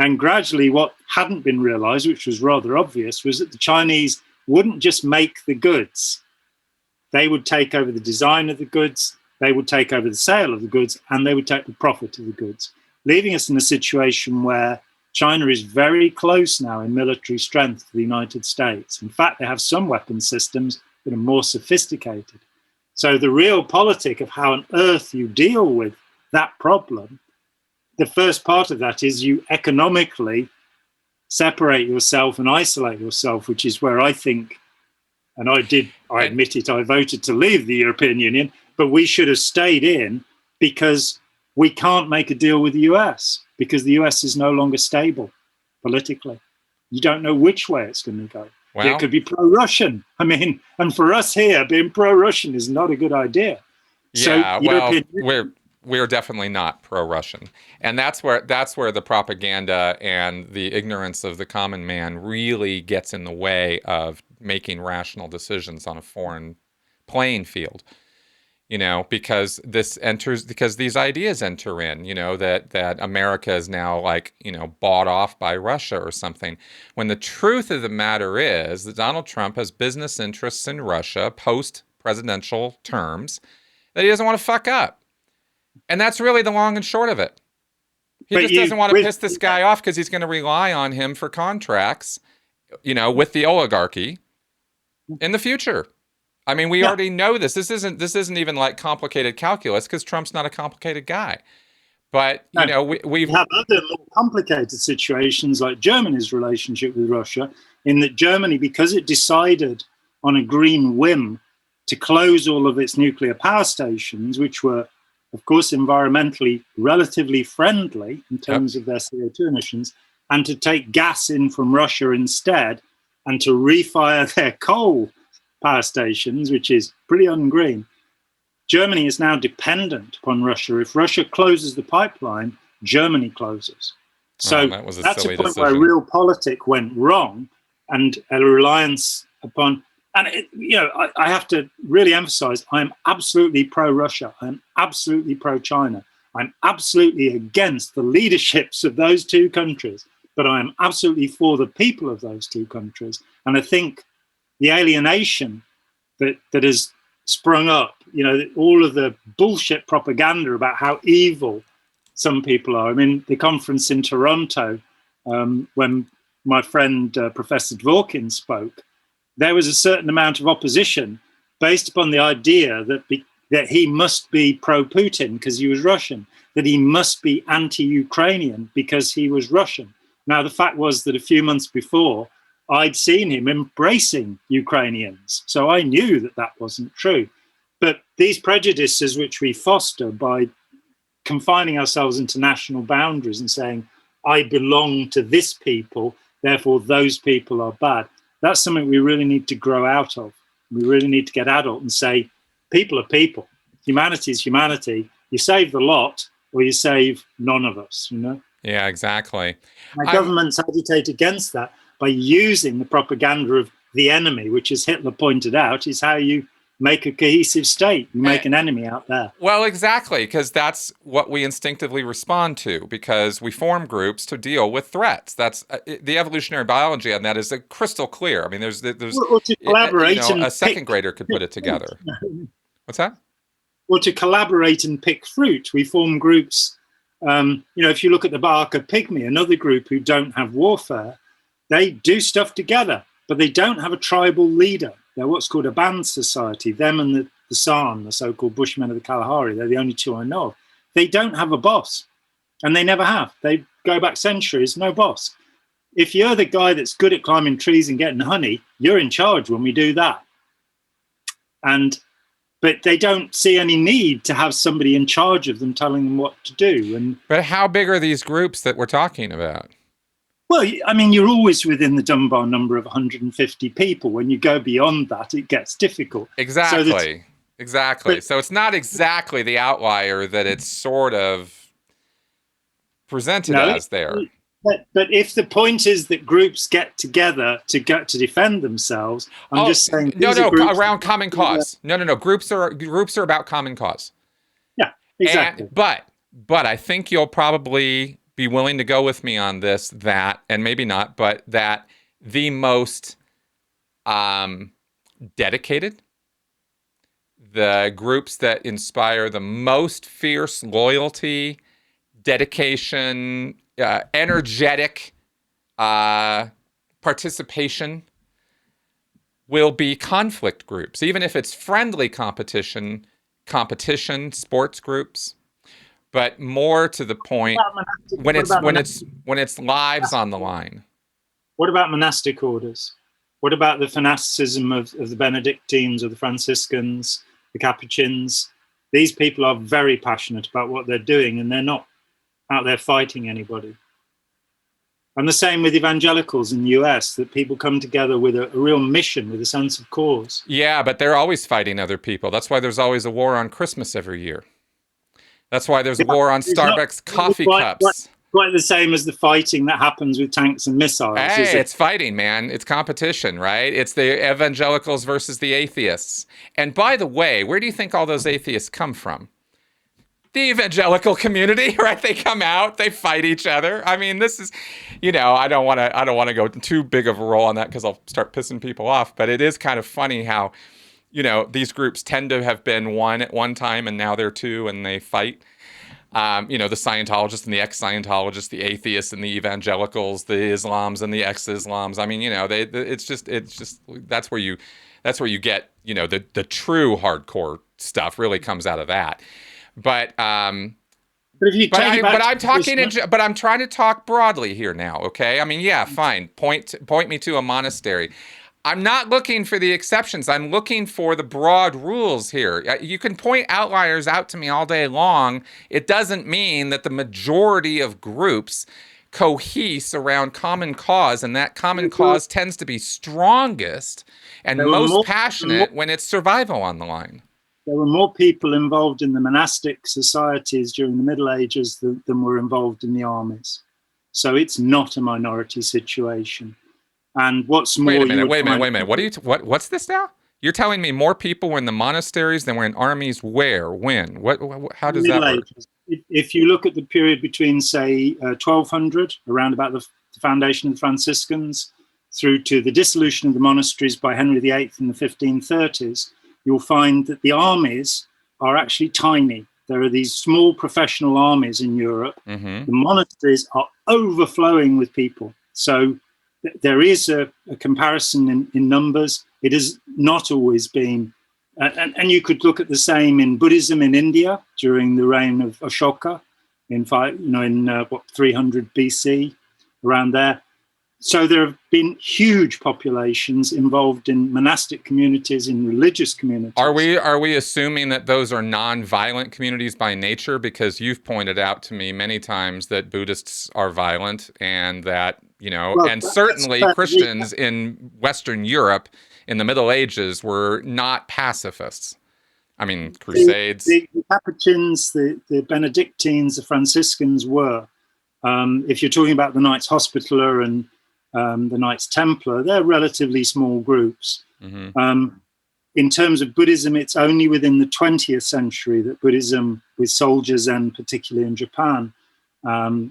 And gradually what hadn't been realized, which was rather obvious, was that the Chinese wouldn't just make the goods. They would take over the design of the goods, they would take over the sale of the goods, and they would take the profit of the goods, leaving us in a situation where China is very close now in military strength to the United States. In fact, they have some weapon systems that are more sophisticated. So the realpolitik of how on earth you deal with that problem, the first part of that is you economically separate yourself and isolate yourself, which is where I think, and I admit it, I voted to leave the European Union, but we should have stayed in because we can't make a deal with the US because the US is no longer stable politically. You don't know which way it's going to go. Well, it could be pro-Russian. I mean, and for us here, being pro-Russian is not a good idea. Yeah, so well, we're definitely not pro-Russian, and that's where the propaganda and the ignorance of the common man really gets in the way of making rational decisions on a foreign playing field. You know, because these ideas enter in, you know, that America is now like, you know, bought off by Russia or something. When the truth of the matter is that Donald Trump has business interests in Russia post-presidential terms that he doesn't want to fuck up. And that's really the long and short of it. He just doesn't want to piss this guy off because he's going to rely on him for contracts, you know, with the oligarchy in the future. I mean, we already know this. This isn't even like complicated calculus because Trump's not a complicated guy. But, you know, we have other more complicated situations like Germany's relationship with Russia, in that Germany, because it decided on a green whim to close all of its nuclear power stations, which were, of course, environmentally relatively friendly in terms of their CO2 emissions, and to take gas in from Russia instead and to refire their coal power stations, which is pretty ungreen. Germany is now dependent upon Russia. If Russia closes the pipeline, Germany closes. So that's a point where realpolitik went wrong, and a reliance upon, and you know, I have to really emphasize, I'm absolutely pro-Russia. I'm absolutely pro-China. I'm absolutely against the leaderships of those two countries, but I am absolutely for the people of those two countries. And I think the alienation that has sprung up, you know, all of the bullshit propaganda about how evil some people are. I mean, the conference in Toronto, when my friend Professor Dworkin spoke, there was a certain amount of opposition based upon the idea that he must be pro-Putin because he was Russian, that he must be anti-Ukrainian because he was Russian. Now, the fact was that a few months before, I'd seen him embracing Ukrainians. So I knew that that wasn't true. But these prejudices which we foster by confining ourselves into national boundaries and saying, I belong to this people, therefore those people are bad, that's something we really need to grow out of. We really need to get adult and say, people are people. Humanity is humanity. You save the lot or you save none of us, you know? Yeah, exactly. My governments agitate against that by using the propaganda of the enemy, which, as Hitler pointed out, is how you make a cohesive state. You make an enemy out there. Well, exactly, because that's what we instinctively respond to, because we form groups to deal with threats. That's the evolutionary biology on that is crystal clear. I mean, there's or to collaborate, you know, a second grader could put it together. What's that? Or to collaborate and pick fruit. We form groups. You know, if you look at the Barker Pygmy, another group who don't have warfare, they do stuff together, but they don't have a tribal leader. They're what's called a band society. Them and the San, the so-called Bushmen of the Kalahari, they're the only two I know of. They don't have a boss, and they never have. They go back centuries, no boss. If you're the guy that's good at climbing trees and getting honey, you're in charge when we do that. But they don't see any need to have somebody in charge of them telling them what to do. But how big are these groups that we're talking about? Well, I mean, you're always within the Dunbar number of 150 people. When you go beyond that, it gets difficult. Exactly. Exactly. So it's not exactly the outlier that it's sort of presented as there. But if the point is that groups get together to defend themselves, I'm just saying around common cause. No. Groups are about common cause. Yeah, exactly. But I think you'll probably be willing to go with me on this, that, and maybe not, but that the most dedicated, the groups that inspire the most fierce loyalty, dedication, energetic participation will be conflict groups, even if it's friendly competition, sports groups, but more to the point when it's lives on the line. What about monastic orders? What about the fanaticism of the Benedictines or the Franciscans, the Capuchins? These people are very passionate about what they're doing, and they're not out there fighting anybody. And the same with evangelicals in the US, that people come together with a real mission, with a sense of cause. Yeah, but they're always fighting other people. That's why there's always a war on Christmas every year. That's why there's a war on Starbucks coffee cups. Quite the same as the fighting that happens with tanks and missiles. Hey, it's fighting, man. It's competition, right? It's the evangelicals versus the atheists. And by the way, where do you think all those atheists come from? The evangelical community, right? They come out, they fight each other. I mean, this is, I don't want to go too big of a role on that because I'll start pissing people off. But it is kind of funny how, these groups tend to have been one at one time and now they're two and they fight. The Scientologists and the ex-Scientologists, the atheists and the evangelicals, the Islams and the ex-Islams. I mean, it's just that's where you get, the true hardcore stuff really comes out of that. But I'm trying to talk broadly here now. Okay. I mean, yeah, fine. Point me to a monastery. I'm not looking for the exceptions. I'm looking for the broad rules here. You can point outliers out to me all day long. It doesn't mean that the majority of groups cohese around common cause, and that common cause tends to be strongest and most passionate when it's survival on the line. There were more people involved in the monastic societies during the Middle Ages than were involved in the armies. So it's not a minority situation. And what's more, wait a minute. What's this now? You're telling me more people were in the monasteries than were in armies? Where? When? How does that work? If you look at the period between, say, 1200, around about the foundation of the Franciscans, through to the dissolution of the monasteries by Henry VIII in the 1530s, you'll find that the armies are actually tiny. There are these small professional armies in Europe. Mm-hmm. The monasteries are overflowing with people. So there is a comparison in numbers. It has not always been, and you could look at the same in Buddhism in India during the reign of Ashoka in 300 BC, around there. So there have been huge populations involved in monastic communities, in religious communities. Are we assuming that those are non-violent communities by nature? Because you've pointed out to me many times that Buddhists are violent, and that and certainly Christians in Western Europe in the Middle Ages were not pacifists. I mean, Crusades. The Capuchins, the Benedictines, the Franciscans were. If you're talking about the Knights Hospitaller and the Knights Templar, they're relatively small groups. Mm-hmm. In terms of Buddhism, it's only within the 20th century that Buddhism, with soldiers, and particularly in Japan.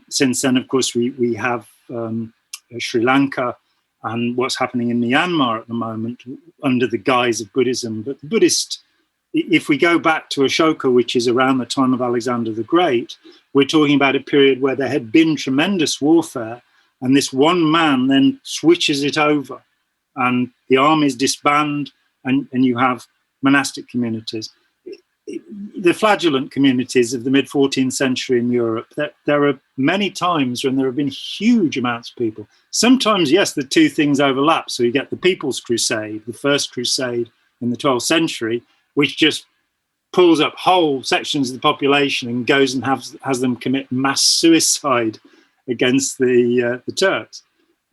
Since then, of course, we have Sri Lanka and what's happening in Myanmar at the moment under the guise of Buddhism. But the Buddhist, if we go back to Ashoka, which is around the time of Alexander the Great, we're talking about a period where there had been tremendous warfare, and this one man then switches it over, and the armies disband, and you have monastic communities. The flagellant communities of the mid-14th century in Europe, there are many times when there have been huge amounts of people. Sometimes, yes, the two things overlap. So you get the People's Crusade, the First Crusade in the 12th century, which just pulls up whole sections of the population and goes and has them commit mass suicide against the Turks.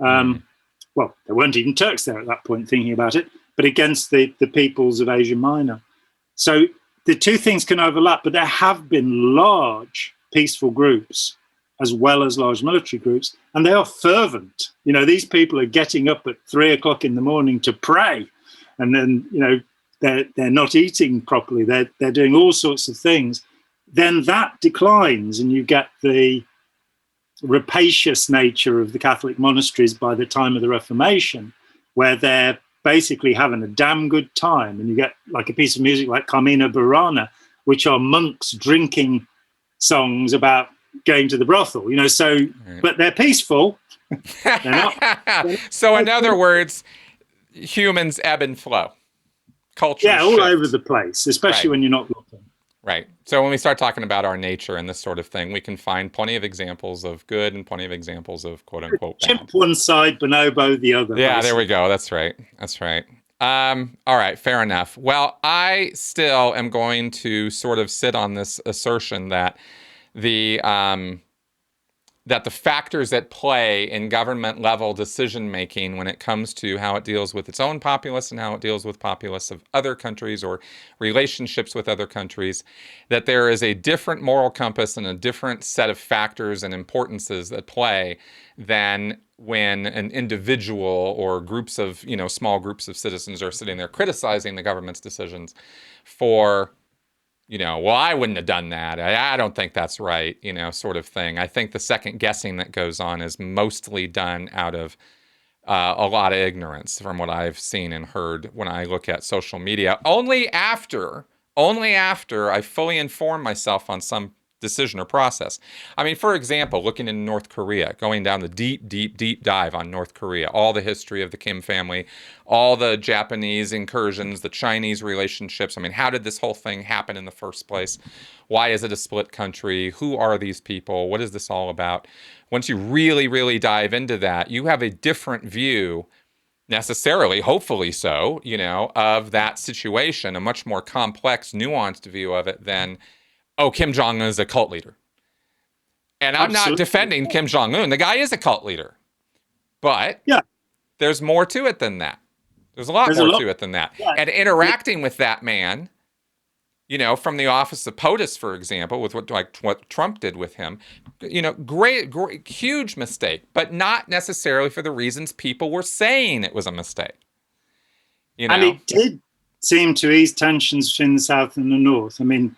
Well, there weren't even Turks there at that point thinking about it, but against the peoples of Asia Minor. So the two things can overlap, but there have been large peaceful groups as well as large military groups, and they are fervent. These people are getting up at 3 o'clock in the morning to pray, and then, they're not eating properly. They're doing all sorts of things. Then that declines, and you get the rapacious nature of the Catholic monasteries by the time of the Reformation, where they're basically having a damn good time. And you get like a piece of music like Carmina Burana, which are monks drinking songs about going to the brothel, you know, so, but they're peaceful. They're not. So in other words, humans ebb and flow. Culture all shift. over the place, especially when you're not looking. Right. So when we start talking about our nature and this sort of thing, we can find plenty of examples of good and plenty of examples of quote unquote bad. Chimp one side, bonobo the other. Yeah, basically. There we go. That's right. That's right. All right, fair enough. Well, I still am going to sort of sit on this assertion that the factors at play in government level decision making when it comes to how it deals with its own populace and how it deals with populace of other countries or relationships with other countries, that there is a different moral compass and a different set of factors and importances at play than when an individual or groups of, small groups of citizens are sitting there criticizing the government's decisions for, well, I wouldn't have done that. I don't think that's right, sort of thing. I think the second guessing that goes on is mostly done out of a lot of ignorance from what I've seen and heard when I look at social media. Only after I fully inform myself on some decision or process. I mean, for example, looking in North Korea, going down the deep, deep, deep dive on North Korea, all the history of the Kim family, all the Japanese incursions, the Chinese relationships. I mean, how did this whole thing happen in the first place? Why is it a split country? Who are these people? What is this all about? Once you really, really dive into that, you have a different view, necessarily, hopefully so, of that situation, a much more complex, nuanced view of it than, oh, Kim Jong-un is a cult leader. And I'm not defending Kim Jong-un. The guy is a cult leader. But there's more to it than that. There's a lot more to it than that. Yeah. And interacting with that man, from the office of POTUS, for example, with what Trump did with him, great, huge mistake, but not necessarily for the reasons people were saying it was a mistake. And it did seem to ease tensions between the South and the North. I mean,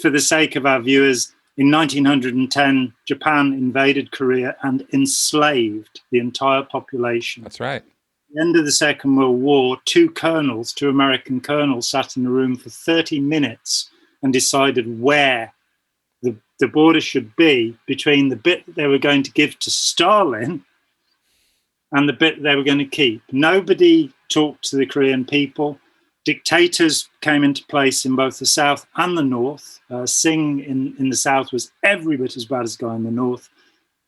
for the sake of our viewers, in 1910, Japan invaded Korea and enslaved the entire population. That's right. At the end of the Second World War, two American colonels, sat in a room for 30 minutes and decided where the border should be between the bit that they were going to give to Stalin and the bit they were going to keep. Nobody talked to the Korean people. Dictators came into place in both the South and the North. Singh in the South was every bit as bad as the guy in the North.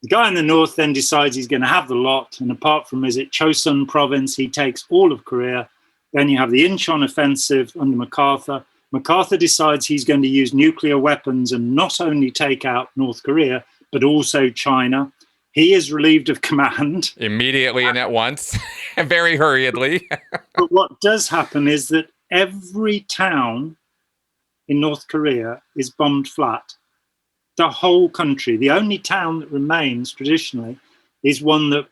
The guy in the North then decides he's going to have the lot. And apart from, Chosun province, he takes all of Korea. Then you have the Incheon offensive under MacArthur. MacArthur decides he's going to use nuclear weapons and not only take out North Korea, but also China. He is relieved of command. Immediately and at once, very hurriedly. But what does happen is that every town in North Korea is bombed flat. The whole country. The only town that remains traditionally is one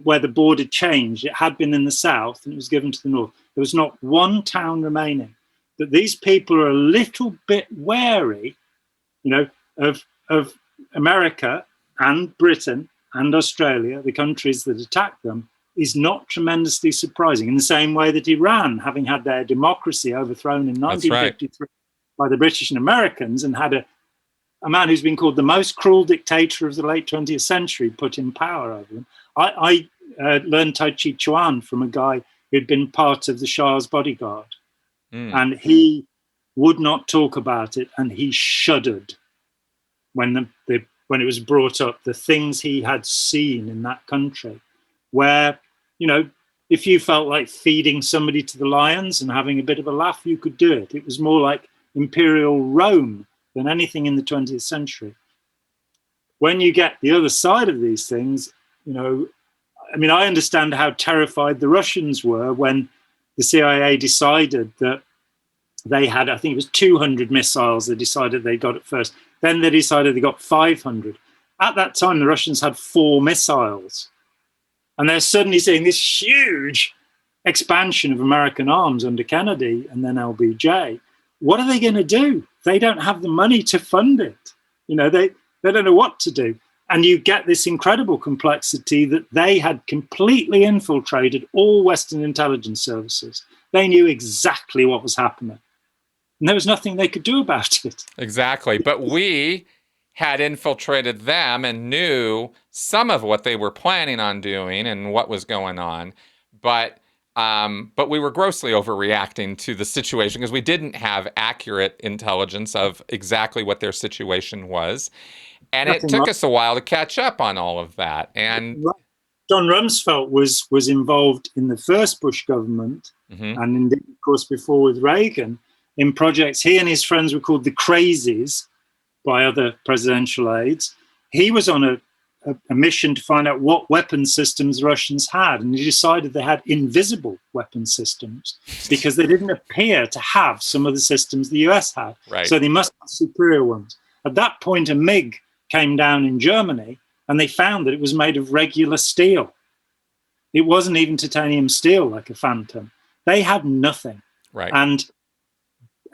where the border changed. It had been in the South and it was given to the North. There was not one town remaining. That these people are a little bit wary, of America and Britain and Australia, the countries that attacked them, is not tremendously surprising. In the same way that Iran, having had their democracy overthrown in 1953 by the British and Americans, and had a man who's been called the most cruel dictator of the late 20th century put in power over them. I learned Tai Chi Chuan from a guy who'd been part of the Shah's bodyguard. And he would not talk about it, and he shuddered when when it was brought up, the things he had seen in that country, where, if you felt like feeding somebody to the lions and having a bit of a laugh, you could do it. It was more like imperial Rome than anything in the 20th century. When you get the other side of these things, I understand how terrified the Russians were when the CIA decided that they had, I think it was 200 missiles they decided they got at first. Then they decided they got 500. At that time, the Russians had 4 missiles. And they're suddenly seeing this huge expansion of American arms under Kennedy and then LBJ. What are they going to do? They don't have the money to fund it. They don't know what to do. And you get this incredible complexity that they had completely infiltrated all Western intelligence services. They knew exactly what was happening. And there was nothing they could do about it. Exactly. But we had infiltrated them and knew some of what they were planning on doing and what was going on. But we were grossly overreacting to the situation because we didn't have accurate intelligence of exactly what their situation was. And it Nothing took like us a while to catch up on all of that. And John Rumsfeld was involved in the first Bush government, and indeed, of course, before with Reagan, in projects he and his friends were called the Crazies by other presidential aides. He was on a mission to find out what weapon systems the Russians had, and he decided they had invisible weapon systems because they didn't appear to have some of the systems the US had. Right. So they must have superior ones. At that point, a MiG came down in Germany, and they found that it was made of regular steel. It wasn't even titanium steel like a Phantom. They had nothing. Right. And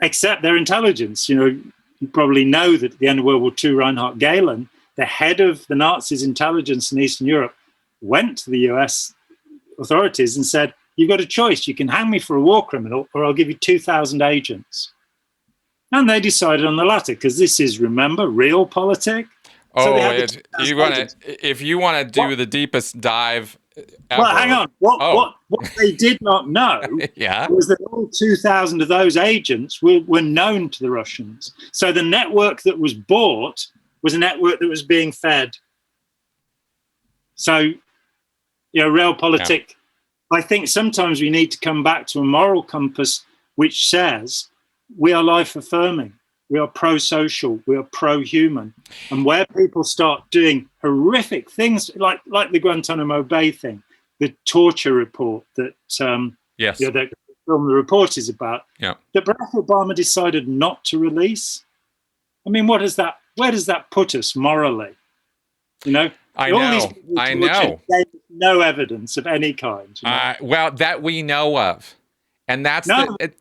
except their intelligence. You probably know that at the end of World War II, Reinhard Gehlen, the head of the Nazis' intelligence in Eastern Europe, went to the US authorities and said, you've got a choice. You can hang me for a war criminal, or I'll give you 2,000 agents. And they decided on the latter, because this is, remember, realpolitik. Oh, so if you want to do the deepest dive ever. Well, hang on. What they did not know was that all 2,000 of those agents were known to the Russians. So the network that was bought was a network that was being fed. So, realpolitik, I think sometimes we need to come back to a moral compass which says we are life-affirming. We are pro-social. We are pro-human. And where people start doing horrific things, like the Guantanamo Bay thing, the torture report that that film The Report is about, that Barack Obama decided not to release. I mean, where does that put us morally? I know. There's no evidence of any kind. Well, that we know of. And that's evidence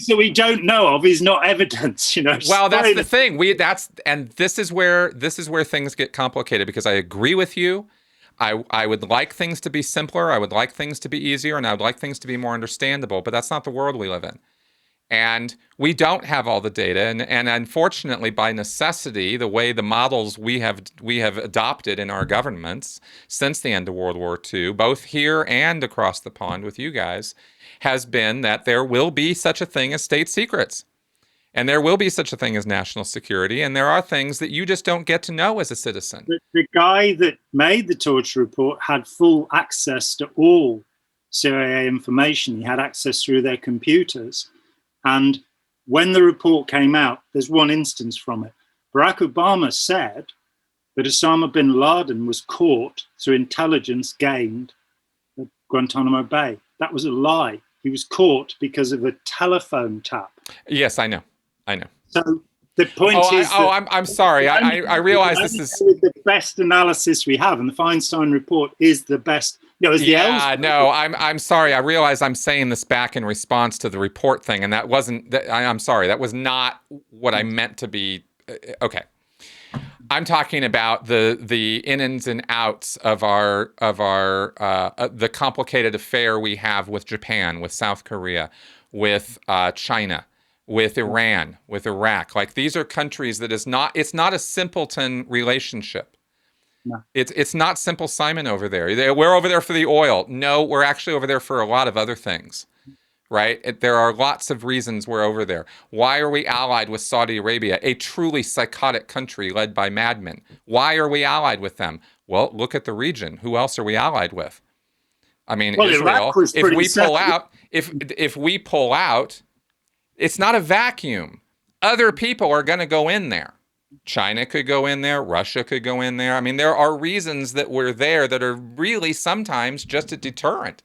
that we don't know of is not evidence, Well, that's the thing. This is where things get complicated, because I agree with you. I would like things to be simpler. I would like things to be easier, and I would like things to be more understandable. But that's not the world we live in, and we don't have all the data. And unfortunately, by necessity, the way the models we have adopted in our governments since the end of World War II, both here and across the pond with you guys, has been that there will be such a thing as state secrets. And there will be such a thing as national security. And there are things that you just don't get to know as a citizen. The guy that made the torture report had full access to all CIA information. He had access through their computers. And when the report came out, there's one instance from it. Barack Obama said that Osama bin Laden was caught through intelligence gained at Guantanamo Bay. That was a lie. He was caught because of a telephone tap. Yes, I know. So the point is... I'm sorry. I realize this is... the best analysis we have, and the Feinstein report is the best... I'm sorry. I realize I'm saying this back in response to the report thing, and that wasn't... I'm sorry. That was not what I meant to be... Okay. I'm talking about the ins and outs of the complicated affair we have with Japan, with South Korea, with China, with Iran, with Iraq. Like, these are countries that it's not a simpleton relationship. No. It's not Simple Simon over there. We're over there for the oil. No, we're actually over there for a lot of other things, right? There are lots of reasons we're over there. Why are we allied with Saudi Arabia, a truly psychotic country led by madmen? Why are we allied with them? Well, look at the region. Who else are we allied with? I mean, Israel. If we pull out, it's not a vacuum. Other people are going to go in there. China could go in there. Russia could go in there. I mean, there are reasons that we're there that are really sometimes just a deterrent.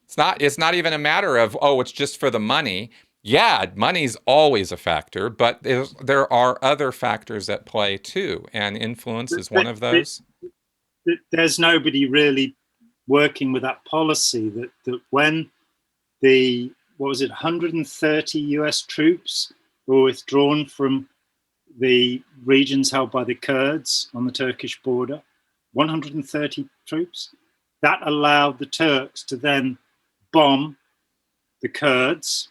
It's not even a matter of, it's just for the money. Yeah, money's always a factor, but there are other factors at play too, and influence is one of those. There's nobody really working with that policy that when the 130 US troops were withdrawn from the regions held by the Kurds on the Turkish border, 130 troops. That allowed the Turks to then bomb the Kurds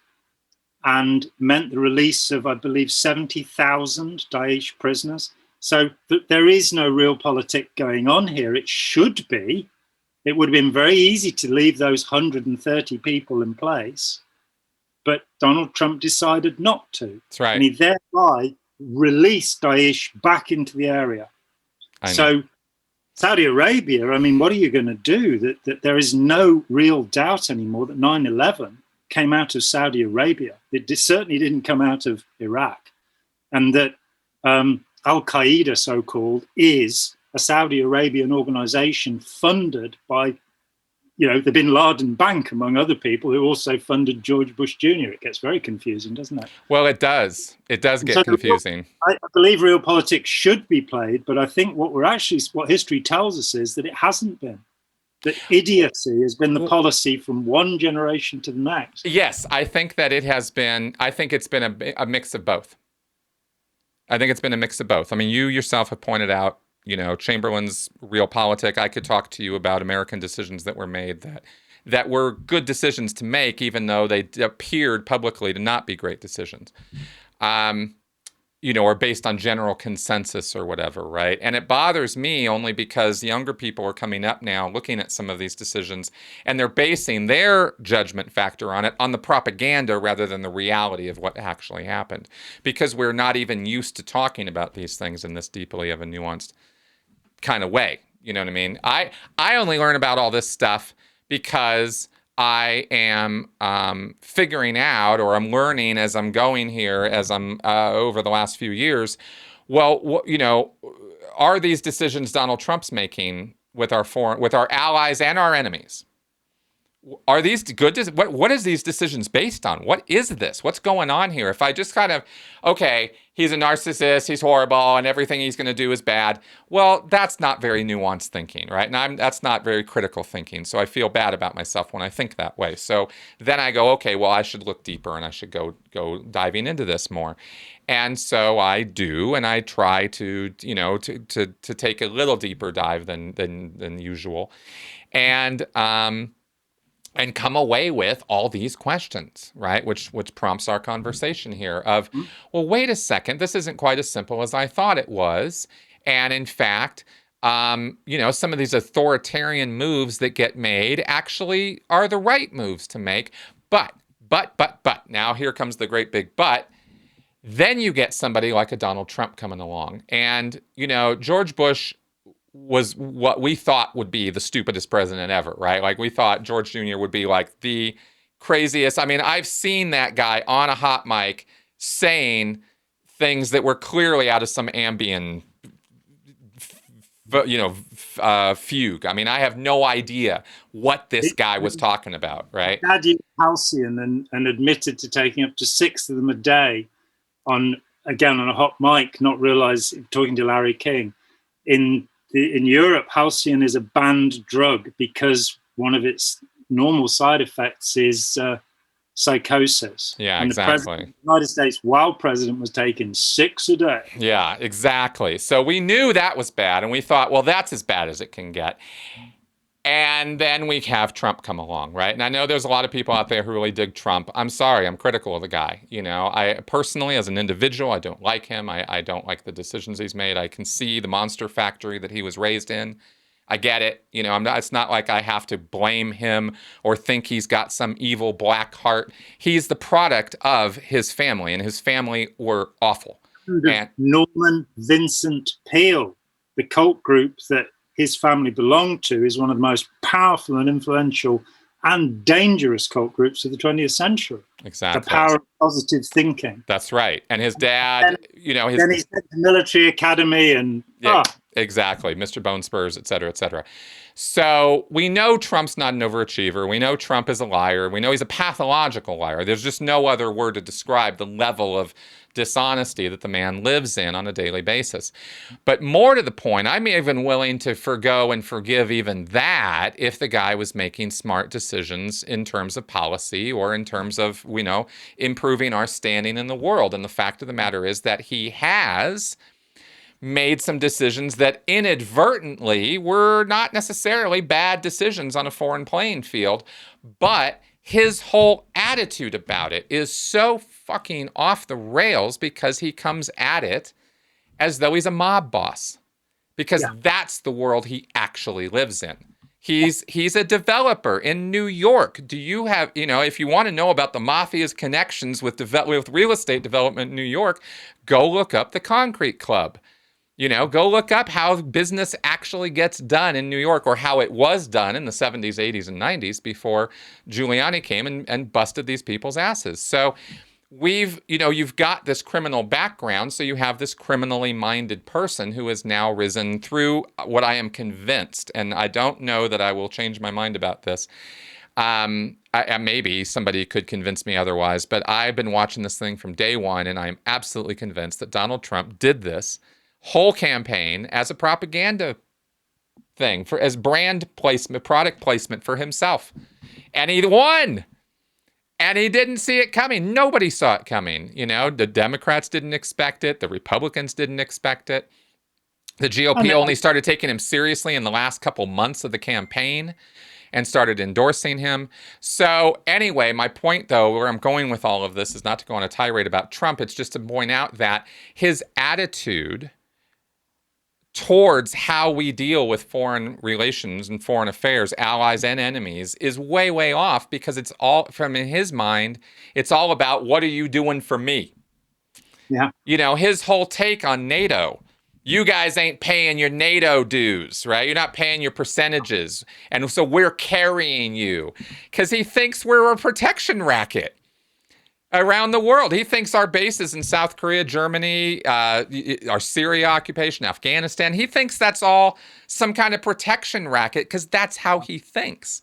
and meant the release of, I believe, 70,000 Daesh prisoners. So there is no realpolitik going on here. It should be. It would have been very easy to leave those 130 people in place, but Donald Trump decided not to. That's right. And he thereby released Daesh back into the area. So Saudi Arabia, I mean, what are you going to do? That there is no real doubt anymore that 9/11 came out of Saudi Arabia. It certainly didn't come out of Iraq. And that Al-Qaeda, so-called, is a Saudi Arabian organization funded by, the Bin Laden Bank, among other people, who also funded George Bush Jr. It gets very confusing, doesn't it? Well, it does. It does get confusing. I believe realpolitik should be played, but I think what history tells us is that it hasn't been. That idiocy has been the policy from one generation to the next. Yes, I think that it has been. I think it's been a mix of both. I think it's been a mix of both. I mean, you yourself have pointed out, Chamberlain's realpolitik. I could talk to you about American decisions that were made that were good decisions to make, even though they appeared publicly to not be great decisions. Or based on general consensus or whatever, right? And it bothers me only because younger people are coming up now looking at some of these decisions, and they're basing their judgment factor on it on the propaganda rather than the reality of what actually happened. Because we're not even used to talking about these things in this deeply of a nuanced kind of way. You know what I mean? I only learn about all this stuff because I am figuring out, or I'm learning as I'm going here, as I'm over the last few years. Well, are these decisions Donald Trump's making with our allies and our enemies? Are these good? What is these decisions based on? What is this? What's going on here? If I just kind of, okay, he's a narcissist, he's horrible, and everything he's going to do is bad. Well, that's not very nuanced thinking, right? And that's not very critical thinking. So I feel bad about myself when I think that way. So then I go, okay, well, I should look deeper and I should go diving into this more. And so I do, and I try to take a little deeper dive than usual, and come away with all these questions, right? Which prompts our conversation here of, well, wait a second, this isn't quite as simple as I thought it was. And in fact, some of these authoritarian moves that get made actually are the right moves to make. But, now here comes the great big but. Then you get somebody like a Donald Trump coming along. And, George Bush was what we thought would be the stupidest president ever, right? Like we thought George Jr. would be like the craziest. I mean, I've seen that guy on a hot mic saying things that were clearly out of some Ambien, fugue. I mean, I have no idea what this guy was talking about, right? Had you halcyon and admitted to taking up to 6 of them a day on a hot mic, not realize, talking to Larry King. In Europe, halcyon is a banned drug because one of its normal side effects is psychosis. Yeah, and exactly. The President of the United States, while president, was taking 6 a day. Yeah, exactly. So we knew that was bad, and we thought, well, that's as bad as it can get. And then we have Trump come along, right? And I know there's a lot of people out there who really dig Trump. I'm sorry, I'm critical of the guy. I personally, as an individual, I don't like him. I don't like the decisions he's made. I can see the monster factory that he was raised in. I get it. It's not like I have to blame him or think he's got some evil black heart. He's the product of his family, and his family were awful. And Norman Vincent Peale, the cult group that his family belonged to, is one of the most powerful and influential and dangerous cult groups of the 20th century. Exactly. The power of positive thinking. That's right. And his dad, Then he said the military academy and... Yeah, Exactly, Mr. Bone Spurs, et cetera, et cetera. So we know Trump's not an overachiever. We know Trump is a liar. We know he's a pathological liar. There's just no other word to describe the level of dishonesty that the man lives in on a daily basis. But more to the point, I'm even willing to forgo and forgive even that if the guy was making smart decisions in terms of policy or in terms of, improving our standing in the world. And the fact of the matter is that he has made some decisions that inadvertently were not necessarily bad decisions on a foreign playing field, but his whole attitude about it is so fucking off the rails because he comes at it as though he's a mob boss, because Yeah. that's the world he actually lives in. He's a developer in New York. Do you have, if you want to know about the mafia's connections with real estate development in New York, go look up the Concrete Club. Go look up how business actually gets done in New York, or how it was done in the 70s, 80s, and 90s before Giuliani came and busted these people's asses. So you've got this criminal background, so you have this criminally minded person who has now risen through what I am convinced, and I don't know that I will change my mind about this. Maybe somebody could convince me otherwise, but I've been watching this thing from day one, and I'm absolutely convinced that Donald Trump did this whole campaign as a propaganda thing, as brand placement, product placement for himself. And he won. And he didn't see it coming. Nobody saw it coming. The Democrats didn't expect it. The Republicans didn't expect it. The GOP only started taking him seriously in the last couple months of the campaign and started endorsing him. So anyway, my point, though, where I'm going with all of this is not to go on a tirade about Trump. It's just to point out that his attitude towards how we deal with foreign relations and foreign affairs, allies and enemies, is way, way off, because it's all, from in his mind, it's all about, what are you doing for me? Yeah. His whole take on NATO, you guys ain't paying your NATO dues, right? You're not paying your percentages. And so we're carrying you, because he thinks we're a protection racket around the world. He thinks our bases in South Korea, Germany, our Syria occupation, Afghanistan, he thinks that's all some kind of protection racket, because that's how he thinks.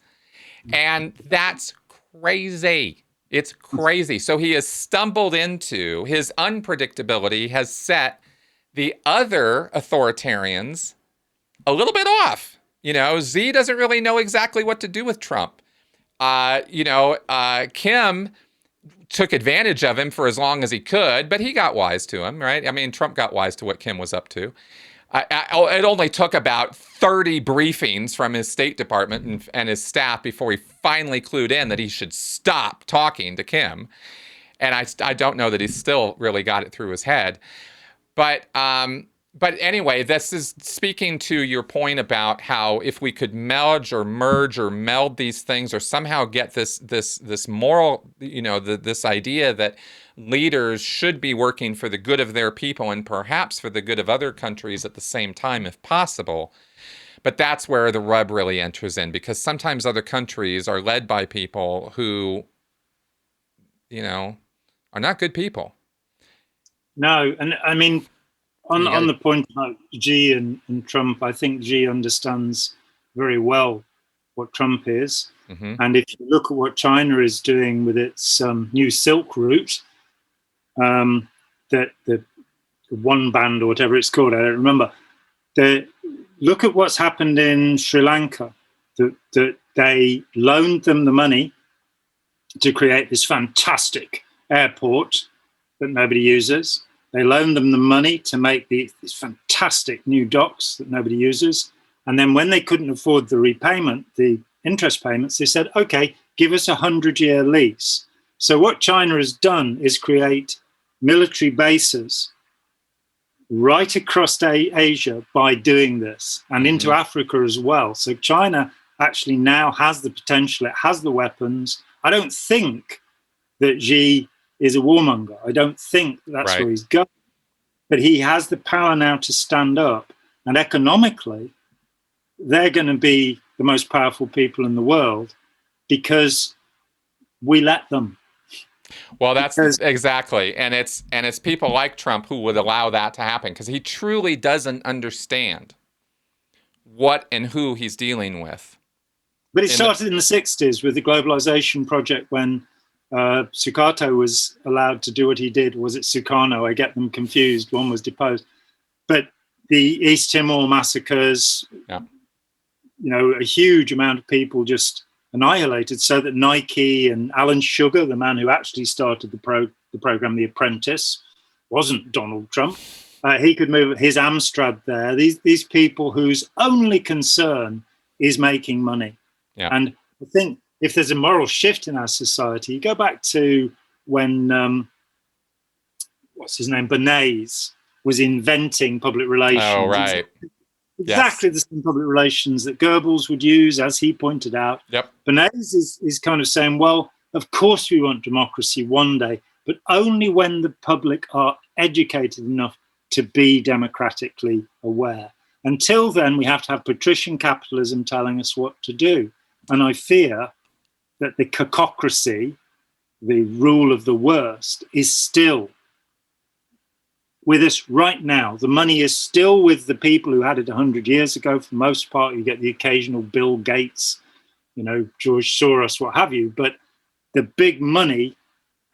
And that's crazy. It's crazy. So he has stumbled into, his unpredictability has set the other authoritarians a little bit off. Z doesn't really know exactly what to do with Trump. Kim took advantage of him for as long as he could, but he got wise to him, right? I mean, Trump got wise to what Kim was up to. It only took about 30 briefings from his State Department and his staff before he finally clued in that he should stop talking to Kim. And I don't know that he's still really got it through his head. But anyway, this is speaking to your point about how if we could merge or meld these things, or somehow get this moral, this idea that leaders should be working for the good of their people and perhaps for the good of other countries at the same time, if possible. But that's where the rub really enters in, because sometimes other countries are led by people who, are not good people. No, and I mean, on the point about Xi and Trump, I think Xi understands very well what Trump is. Mm-hmm. And if you look at what China is doing with its new Silk Route, that the one band or whatever it's called, I don't remember. Look at what's happened in Sri Lanka. That they loaned them the money to create this fantastic airport that nobody uses. They loaned them the money to make these fantastic new docks that nobody uses. And then when they couldn't afford the repayment, the interest payments, they said, okay, give us a 100-year lease. So what China has done is create military bases right across Asia by doing this, and into Africa as well. So China actually now has the potential, it has the weapons. I don't think that Xi is a warmonger. I don't think that's where he's going. But he has the power now to stand up. And economically, they're going to be the most powerful people in the world because we let them. Well, that's exactly. And it's people like Trump who would allow that to happen, because he truly doesn't understand. what and who he's dealing with. But it started in the 60s with the globalization project when Sukarno was allowed to do what he did. Was it Sukarno? I get them confused. One was deposed. But the East Timor massacres, yeah. A huge amount of people just annihilated, so that Nike and Alan Sugar, the man who actually started the program The Apprentice, wasn't Donald Trump. He could move his Amstrad there. These people whose only concern is making money. Yeah. And I think if there's a moral shift in our society, you go back to when, what's his name, Bernays was inventing public relations. Oh, right. Exactly the same public relations that Goebbels would use, as he pointed out. Yep. Bernays is kind of saying, well, of course we want democracy one day, but only when the public are educated enough to be democratically aware. Until then, we have to have patrician capitalism telling us what to do. And I fear that the cacocracy, the rule of the worst, is still with us right now. The money is still with the people who had it 100 years ago. For the most part, you get the occasional Bill Gates, George Soros, what have you. But the big money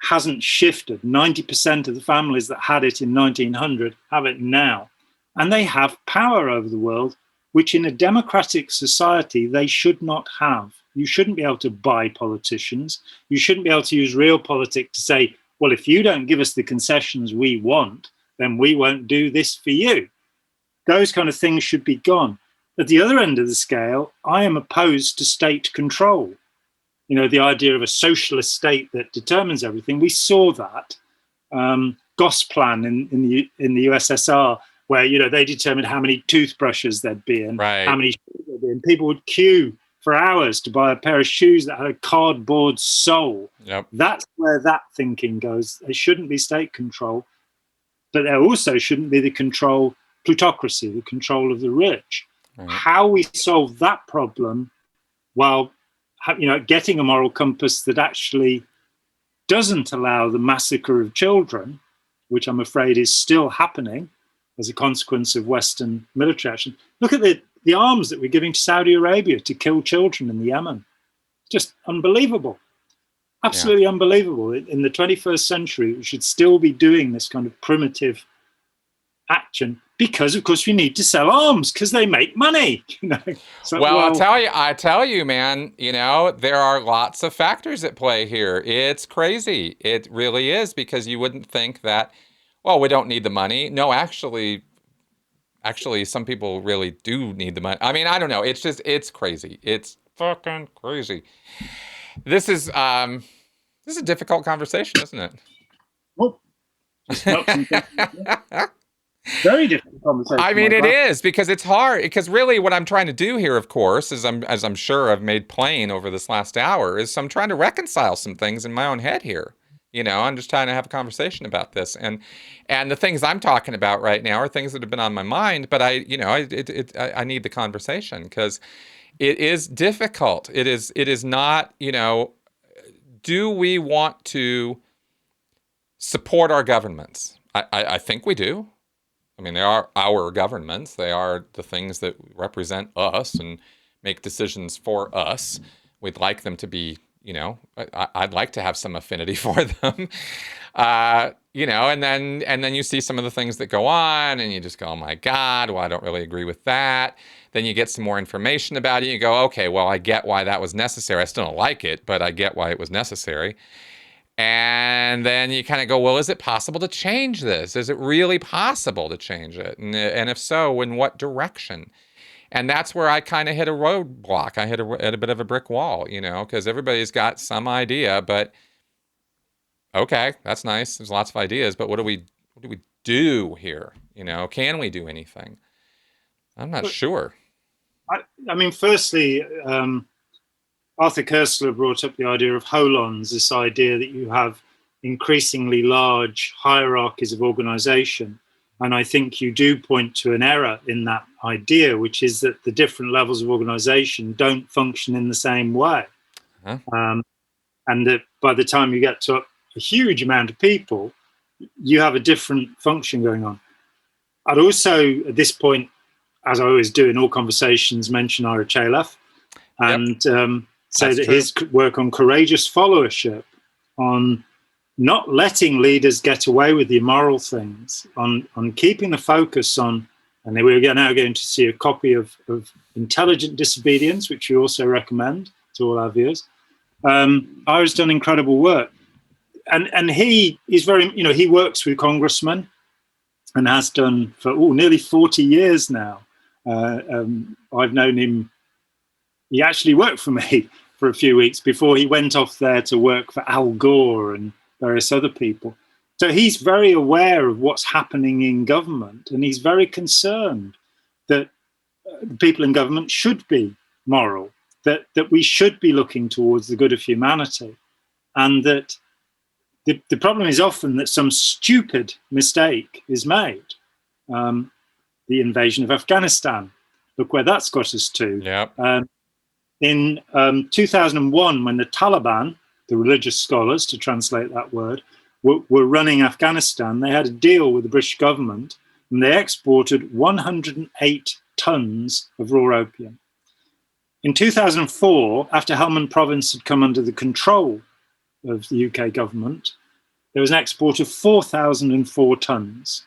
hasn't shifted. 90% of the families that had it in 1900 have it now. And they have power over the world, which in a democratic society they should not have. You shouldn't be able to buy politicians. You shouldn't be able to use realpolitik to say, well, if you don't give us the concessions we want, then we won't do this for you. Those kind of things should be gone. At the other end of the scale, I am opposed to state control. The idea of a socialist state that determines everything. We saw that Gosplan in the USSR, where they determined how many toothbrushes there'd be and right. how many shoes there'd be, and people would queue for hours to buy a pair of shoes that had a cardboard sole. Yep. That's where that thinking goes. There shouldn't be state control, but there also shouldn't be the plutocracy, the control of the rich. Right. How we solve that problem while getting a moral compass that actually doesn't allow the massacre of children, which I'm afraid is still happening as a consequence of Western military action. Look at the arms that we're giving to Saudi Arabia to kill children in the Yemen. Just unbelievable. Absolutely unbelievable. In the 21st century, we should still be doing this kind of primitive action because, of course, we need to sell arms because they make money. So, well, I tell you, man, there are lots of factors at play here. It's crazy. It really is, because you wouldn't think that, well, we don't need the money. No, actually, some people really do need the money. I mean, I don't know. It's crazy. It's fucking crazy. This is a difficult conversation, isn't it? Well, very difficult conversation. I mean, it is, because it's hard. Because really, what I'm trying to do here, of course, as I'm sure I've made plain over this last hour, is I'm trying to reconcile some things in my own head here. I'm just trying to have a conversation about this, and the things I'm talking about right now are things that have been on my mind. But I need the conversation, because it is difficult. It is not. Do we want to support our governments? I think we do. I mean, they are our governments. They are the things that represent us and make decisions for us. We'd like them to be, I'd like to have some affinity for them, and then you see some of the things that go on and you just go, oh my God, well, I don't really agree with that. Then you get some more information about it. You go, okay, well, I get why that was necessary. I still don't like it, but I get why it was necessary. And then you kind of go, well, is it possible to change this? Is it really possible to change it? And if so, in what direction? And that's where I kind of hit a roadblock. I hit a bit of a brick wall, because everybody's got some idea, but okay, that's nice. There's lots of ideas, but what do we do here? Can we do anything? I'm not sure. I mean, firstly, Arthur Koestler brought up the idea of holons, this idea that you have increasingly large hierarchies of organization. And I think you do point to an error in that idea, which is that the different levels of organization don't function in the same way. Uh-huh. And that by the time you get to a huge amount of people, you have a different function going on. I'd also, at this point, as I always do in all conversations, mention Ira Chalef and say that his work on courageous followership, on not letting leaders get away with the immoral things, on keeping the focus on, and we're now going to see a copy of Intelligent Disobedience, which we also recommend to all our viewers. Ira's done incredible work. And he is very, he works with congressmen and has done for nearly 40 years now. I've known him. He actually worked for me for a few weeks before he went off there to work for Al Gore and various other people. So he's very aware of what's happening in government, and he's very concerned that the people in government should be moral, that we should be looking towards the good of humanity, and that the problem is often that some stupid mistake is made. The invasion of Afghanistan, look where that's got us to. Yep. In 2001, when the Taliban, the religious scholars, to translate that word, were running Afghanistan, they had a deal with the British government, and they exported 108 tons of raw opium. In 2004, after Helmand Province had come under the control of the UK government, there was an export of 4,004 tons.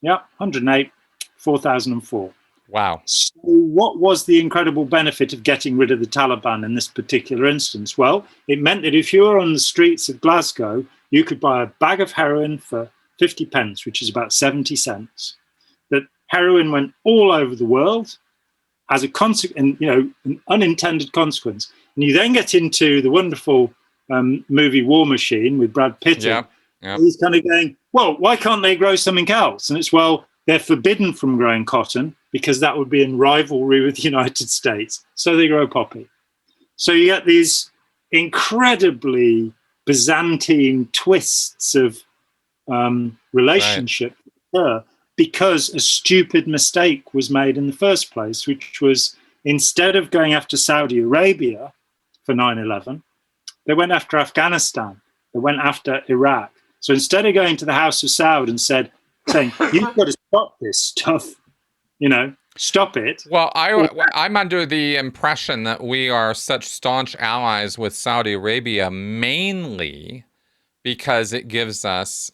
Yeah, 108, 4,004. Wow. So what was the incredible benefit of getting rid of the Taliban in this particular instance? Well, it meant that if you were on the streets of Glasgow, you could buy a bag of heroin for 50 pence, which is about 70 cents. That heroin went all over the world as a consequence, an unintended consequence. And you then get into the wonderful movie War Machine with Brad Pitt. Yeah. He's kind of going, well, why can't they grow something else? And it's, well, they're forbidden from growing cotton because that would be in rivalry with the United States. So they grow poppy. So you get these incredibly Byzantine twists of relationship because a stupid mistake was made in the first place, which was instead of going after Saudi Arabia for 9/11, they went after Afghanistan. They went after Iraq. So instead of going to the House of Saud and saying, you've got to stop this stuff, stop it. Well, I'm under the impression that we are such staunch allies with Saudi Arabia mainly because it gives us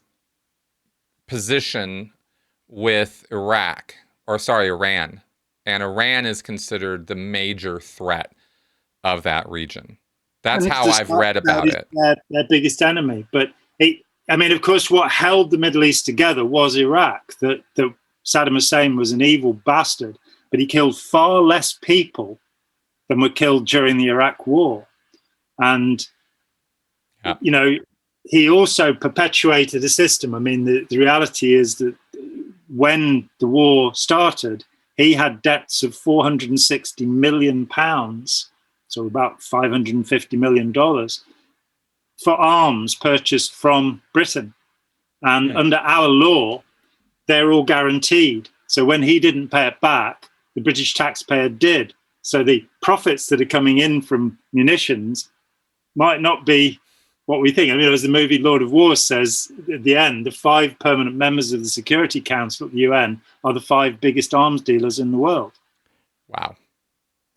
position with Iran. And Iran is considered the major threat of that region. That's how I've read about it. Their biggest enemy. But of course, what held the Middle East together was Iraq. That Saddam Hussein was an evil bastard, but he killed far less people than were killed during the Iraq War. And, he also perpetuated a system. I mean, the reality is that when the war started, he had debts of £460 million, so about $550 million, for arms purchased from Britain. And under our law, they're all guaranteed. So when he didn't pay it back, the British taxpayer did. So the profits that are coming in from munitions might not be what we think. As the movie Lord of War says at the end, the 5 permanent members of the Security Council at the UN are the 5 biggest arms dealers in the world. Wow.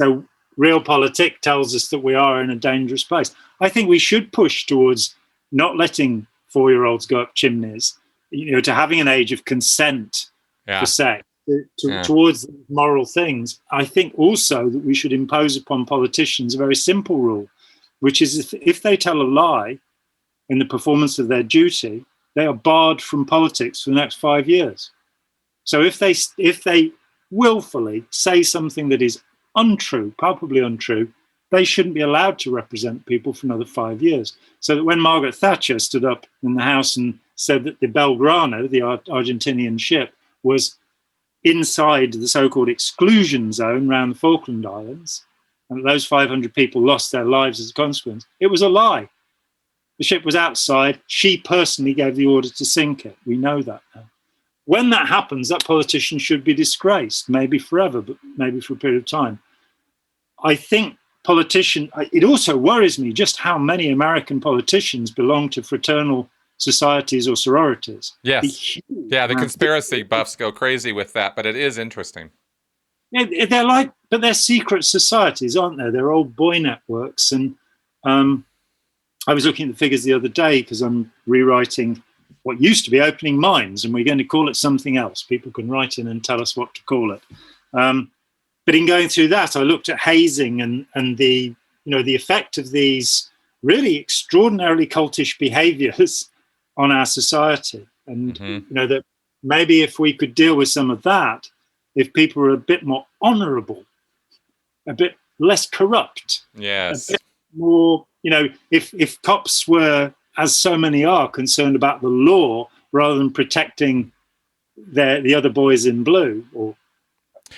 So realpolitik tells us that we are in a dangerous place. I think we should push towards not letting 4-year-olds go up chimneys, to having an age of consent for sex, towards moral things. I think also that we should impose upon politicians a very simple rule, which is if they tell a lie in the performance of their duty, they are barred from politics for the next 5 years. So if they willfully say something that is untrue, palpably untrue, they shouldn't be allowed to represent people for another 5 years. So that when Margaret Thatcher stood up in the House and said that the Belgrano, the Argentinian ship, was inside the so-called exclusion zone around the Falkland Islands, and those 500 people lost their lives as a consequence, it was a lie. The ship was outside. She personally gave the order to sink it. We know that now. When that happens, that politician should be disgraced, maybe forever, but maybe for a period of time. I think it also worries me just how many American politicians belong to fraternal societies or sororities. Yes. Yeah, the conspiracy buffs go crazy with that, but it is interesting. Yeah, but they're secret societies, aren't they? They're old boy networks. And I was looking at the figures the other day because I'm rewriting what used to be Opening Minds, and we're going to call it something else. People can write in and tell us what to call it. But in going through that, I looked at hazing and the effect of these really extraordinarily cultish behaviors on our society. And, that maybe if we could deal with some of that, if people were a bit more honorable, a bit less corrupt, yes, a bit more, if cops were, as so many are, concerned about the law rather than protecting the other boys in blue, or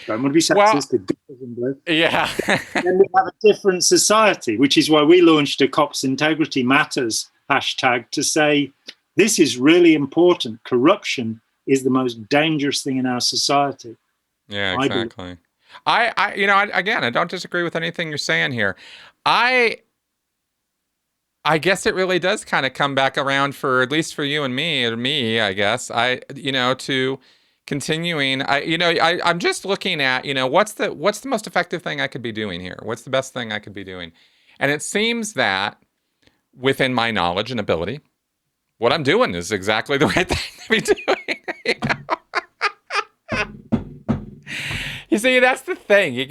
don't want to be sexist, the girls in blue. Yeah. Then we have a different society, which is why we launched a Cops Integrity Matters hashtag to say, this is really important. Corruption is the most dangerous thing in our society. Yeah, exactly. I don't disagree with anything you're saying here. I guess it really does kind of come back around for, at least for you and me, or me, I guess. To continuing, I'm just looking at, what's the most effective thing I could be doing here? What's the best thing I could be doing? And it seems that within my knowledge and ability, what I'm doing is exactly the right thing to be doing. You see, that's the thing.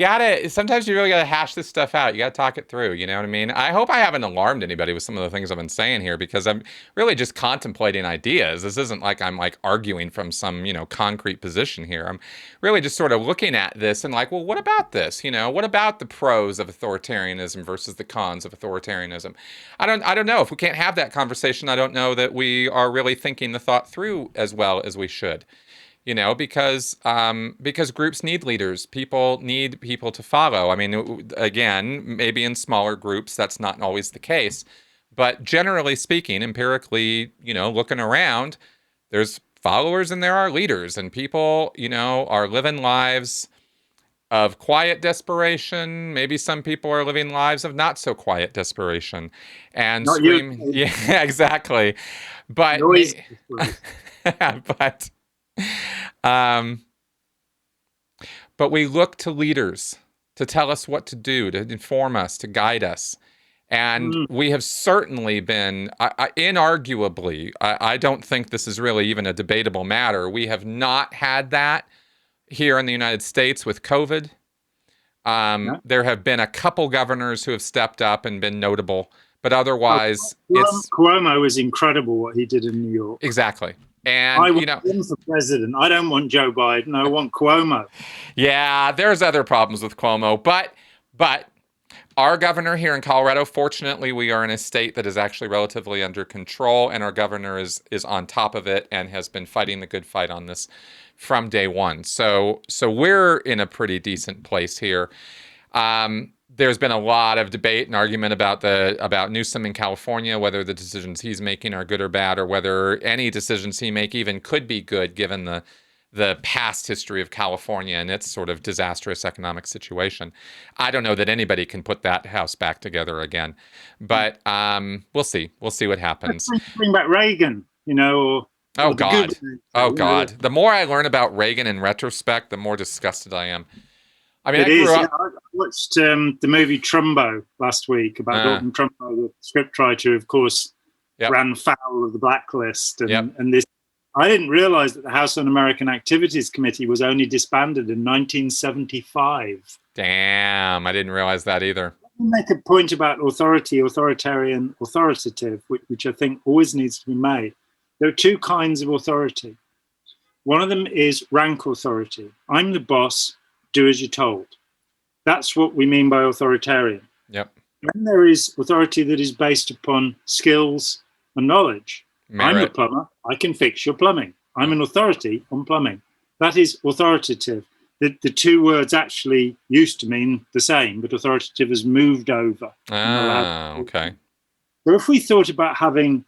Sometimes you really gotta hash this stuff out. You gotta talk it through, you know what I mean? I hope I haven't alarmed anybody with some of the things I've been saying here, because I'm really just contemplating ideas. This isn't like I'm like arguing from some, concrete position here. I'm really just sort of looking at this and like, well, what about this? What about the pros of authoritarianism versus the cons of authoritarianism? I don't know. If we can't have that conversation, I don't know that we are really thinking the thought through as well as we should. Because groups need leaders. People need people to follow. I mean, again, maybe in smaller groups, that's not always the case. But generally speaking, empirically, looking around, there's followers and there are leaders. And people, are living lives of quiet desperation. Maybe some people are living lives of not so quiet desperation. And screaming. Yeah, exactly. But but we look to leaders to tell us what to do, to inform us, to guide us. And we have certainly been, inarguably, I don't think this is really even a debatable matter. We have not had that here in the United States with COVID. There have been a couple governors who have stepped up and been notable, but otherwise, Cuomo is incredible what he did in New York. Exactly. And I want him for president. I don't want Joe Biden. I want Cuomo. Yeah, there's other problems with Cuomo, but our governor here in Colorado, fortunately, we are in a state that is actually relatively under control, and our governor is on top of it and has been fighting the good fight on this from day one. So we're in a pretty decent place here. There's been a lot of debate and argument about Newsom in California, whether the decisions he's making are good or bad, or whether any decisions he make even could be good, given the past history of California and its sort of disastrous economic situation. I don't know that anybody can put that house back together again, but we'll see. We'll see what happens. Bring back Reagan, or oh God, The more I learn about Reagan in retrospect, the more disgusted I am. I mean, I watched the movie Trumbo last week about Dalton Trumbo, the scriptwriter, of course, ran foul of the blacklist. And this, I didn't realize that the House Un-American Activities Committee was only disbanded in 1975. Damn, I didn't realize that either. Let me make a point about authority, authoritarian, authoritative, which I think always needs to be made. There are two kinds of authority. One of them is rank authority. I'm the boss. Do as you're told. That's what we mean by authoritarian. Yep. Then there is authority that is based upon skills and knowledge. Merit. I'm a plumber. I can fix your plumbing. I'm an authority on plumbing. That is authoritative. The two words actually used to mean the same, but authoritative has moved over. Okay. So if we thought about having,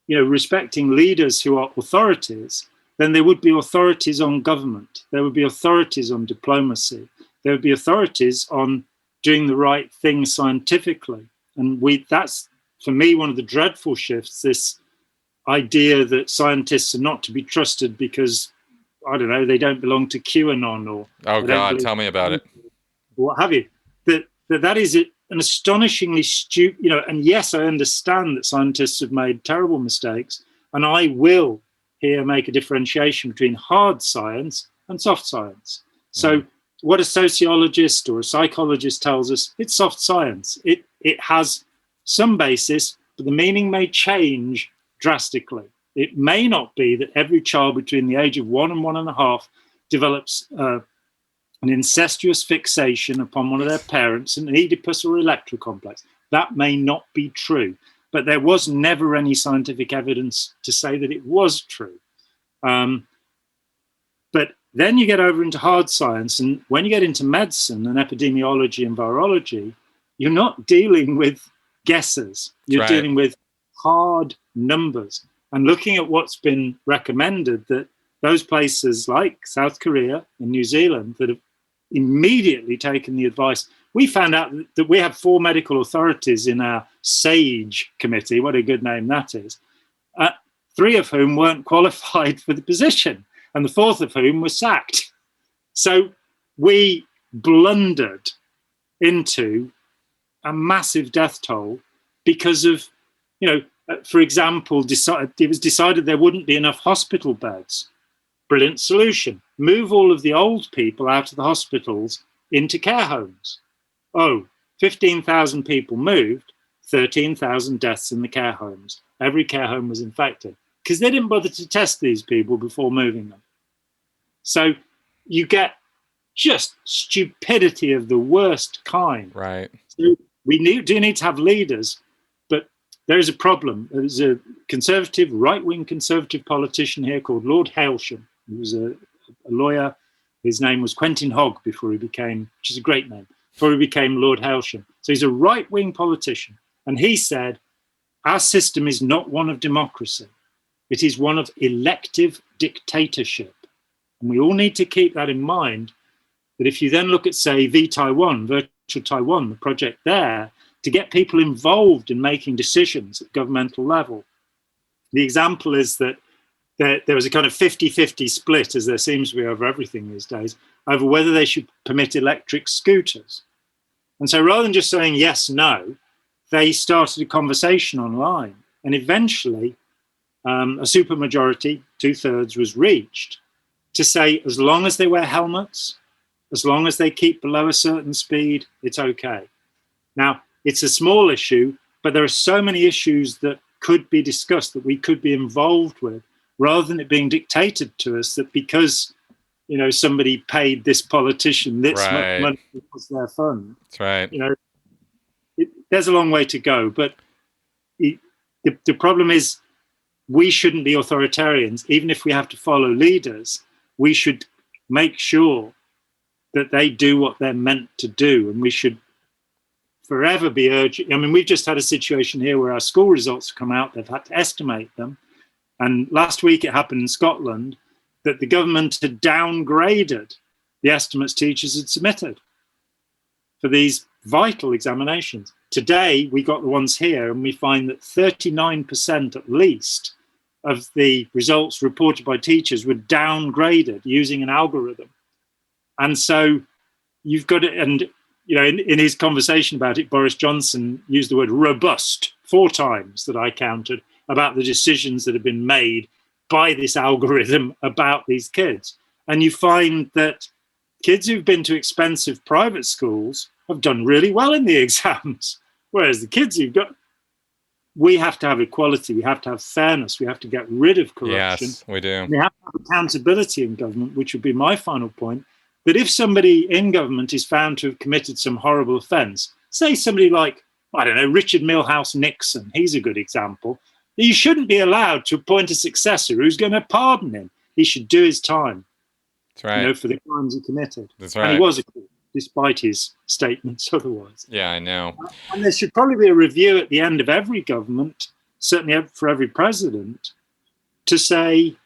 respecting leaders who are authorities, then there would be authorities on government. There would be authorities on diplomacy. There would be authorities on doing the right thing scientifically. And that's, for me, one of the dreadful shifts, this idea that scientists are not to be trusted because, I don't know, they don't belong to QAnon or Oh they don't God, believe tell me about it. or what have you. That is an astonishingly stupid, you know. And yes, I understand that scientists have made terrible mistakes, and I will here make a differentiation between hard science and soft science. So what a sociologist or a psychologist tells us, it's soft science. It has some basis, but the meaning may change drastically. It may not be that every child between the age of 1 and 1.5 develops an incestuous fixation upon one of their parents, an Oedipus or Electra complex. That may not be true, but there was never any scientific evidence to say that it was true. But then you get over into hard science, and when you get into medicine and epidemiology and virology, you're not dealing with guesses. You're dealing with hard numbers. And looking at what's been recommended, that those places like South Korea and New Zealand that have immediately taken the advice. We found out that we have 4 medical authorities in our SAGE committee. What a good name that is. 3 of whom weren't qualified for the position, and the 4th of whom was sacked. So we blundered into a massive death toll because of, you know, for example, it was decided there wouldn't be enough hospital beds. Brilliant solution. Move all of the old people out of the hospitals into care homes. Oh, 15,000 people moved, 13,000 deaths in the care homes. Every care home was infected because they didn't bother to test these people before moving them. So you get just stupidity of the worst kind. Right. So we do need to have leaders, but there is a problem. There's a conservative, right-wing conservative politician here called Lord Hailsham. He was a lawyer. His name was Quentin Hogg before he became, which is a great name, before he became Lord Hailsham. So he's a right-wing politician. And he said, our system is not one of democracy. It is one of elective dictatorship. And we all need to keep that in mind, that if you then look at, say, Taiwan, Virtual Taiwan, the project there, to get people involved in making decisions at governmental level. The example is that there was a kind of 50-50 split, as there seems to be over everything these days, over whether they should permit electric scooters. And so rather than just saying yes, no, they started a conversation online. And eventually, a supermajority, 2/3, was reached to say, as long as they wear helmets, as long as they keep below a certain speed, it's okay. Now, it's a small issue, but there are so many issues that could be discussed, that we could be involved with, rather than it being dictated to us that because, you know, somebody paid this politician this much money was their fund. That's right. You know, there's a long way to go, but the problem is we shouldn't be authoritarians. Even if we have to follow leaders, we should make sure that they do what they're meant to do, and we should forever be urging. I mean, we've just had a situation here where our school results have come out. They've had to estimate them. And last week it happened in Scotland that the government had downgraded the estimates teachers had submitted for these vital examinations. Today, we got the ones here, and we find that 39% at least of the results reported by teachers were downgraded using an algorithm. And so you've got it, and you know, in his conversation about it, Boris Johnson used the word robust 4 times that I counted about the decisions that have been made by this algorithm about these kids. And you find that kids who've been to expensive private schools have done really well in the exams, whereas the kids who've got, we have to have equality, we have to have fairness, we have to get rid of corruption. Yes, we do. We have to have accountability in government, which would be my final point. That if somebody in government is found to have committed some horrible offence, say somebody like, I don't know, Richard Milhouse Nixon, he's a good example, you shouldn't be allowed to appoint a successor who's going to pardon him. He should do his time. That's right. You know, for the crimes he committed. That's right. And he was, despite his statements otherwise. Yeah, I know. And there should probably be a review at the end of every government, certainly for every president, to say,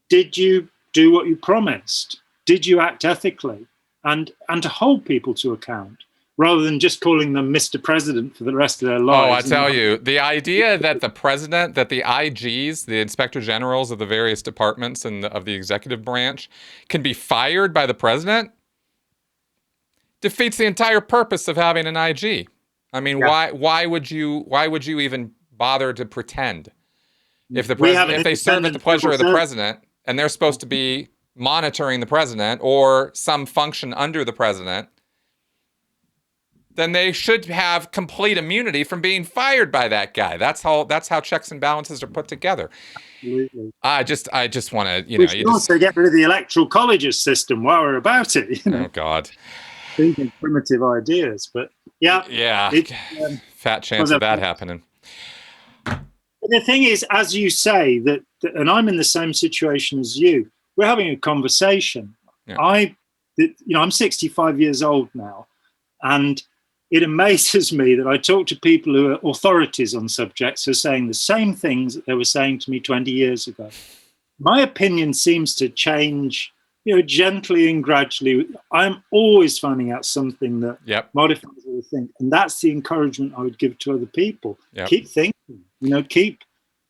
did you do what you promised? Did you act ethically? And to hold people to account. rather than just calling them Mr. President for the rest of their Oh, I lives. tell you, the idea that the president, that the IGs, the inspector generals of the various departments and of the executive branch, can be fired by the president defeats the entire purpose of having an IG. I mean, Yeah. why would you even bother to pretend if the We have president, an if they serve at the independent pleasure civil of the service. president and they're supposed to be monitoring the president or some function under the president, then they should have complete immunity from being fired by that guy. That's how checks and balances are put together. Absolutely. I just want to, We should also get rid of the electoral colleges system while we're about it. You know? Oh God. These are primitive ideas, but yeah. Fat chance of that happening. The thing is, as you say, that, and I'm in the same situation as you, we're having a conversation. Yeah. I'm 65 years old now, and it amazes me that I talk to people who are authorities on subjects who are saying the same things that they were saying to me 20 years ago. My opinion seems to change, gently and gradually. I'm always finding out something that modifies what I think. And that's the encouragement I would give to other people. Yep. Keep thinking,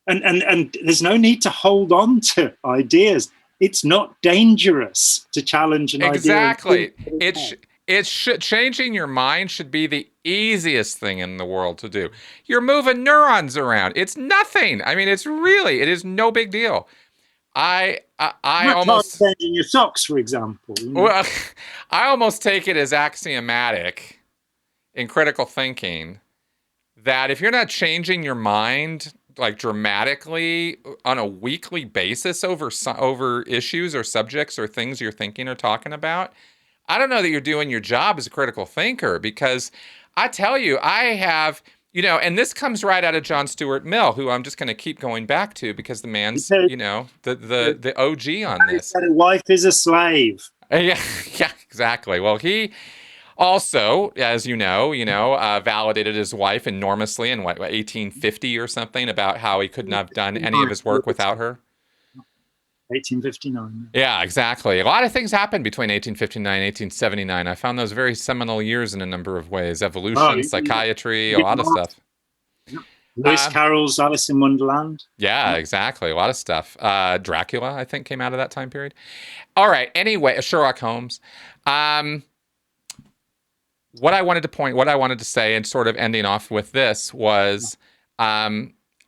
and there's no need to hold on to ideas. It's not dangerous to challenge an idea. Exactly. Changing your mind should be the easiest thing in the world to do. You're moving neurons around. It's nothing. I mean, it is no big deal. I almost changing your socks, for example. Well, I almost take it as axiomatic in critical thinking that if you're not changing your mind like dramatically on a weekly basis over issues or subjects or things you're thinking or talking about, I don't know that you're doing your job as a critical thinker, because I tell you, I have, and this comes right out of John Stuart Mill, who I'm just going to keep going back to because the man's, the OG on this. A wife is a slave. Yeah, exactly. Well, he also, as validated his wife enormously in 1850 or something, about how he couldn't have done any of his work without her. 1859. Yeah, exactly. A lot of things happened between 1859 and 1879. I found those very seminal years in a number of ways. Evolution, psychiatry, a lot of stuff. Lewis Carroll's Alice in Wonderland. Yeah, exactly. A lot of stuff. Dracula, I think, came out of that time period. All right. Anyway, Sherlock Holmes. What I wanted to say, and sort of ending off with this was,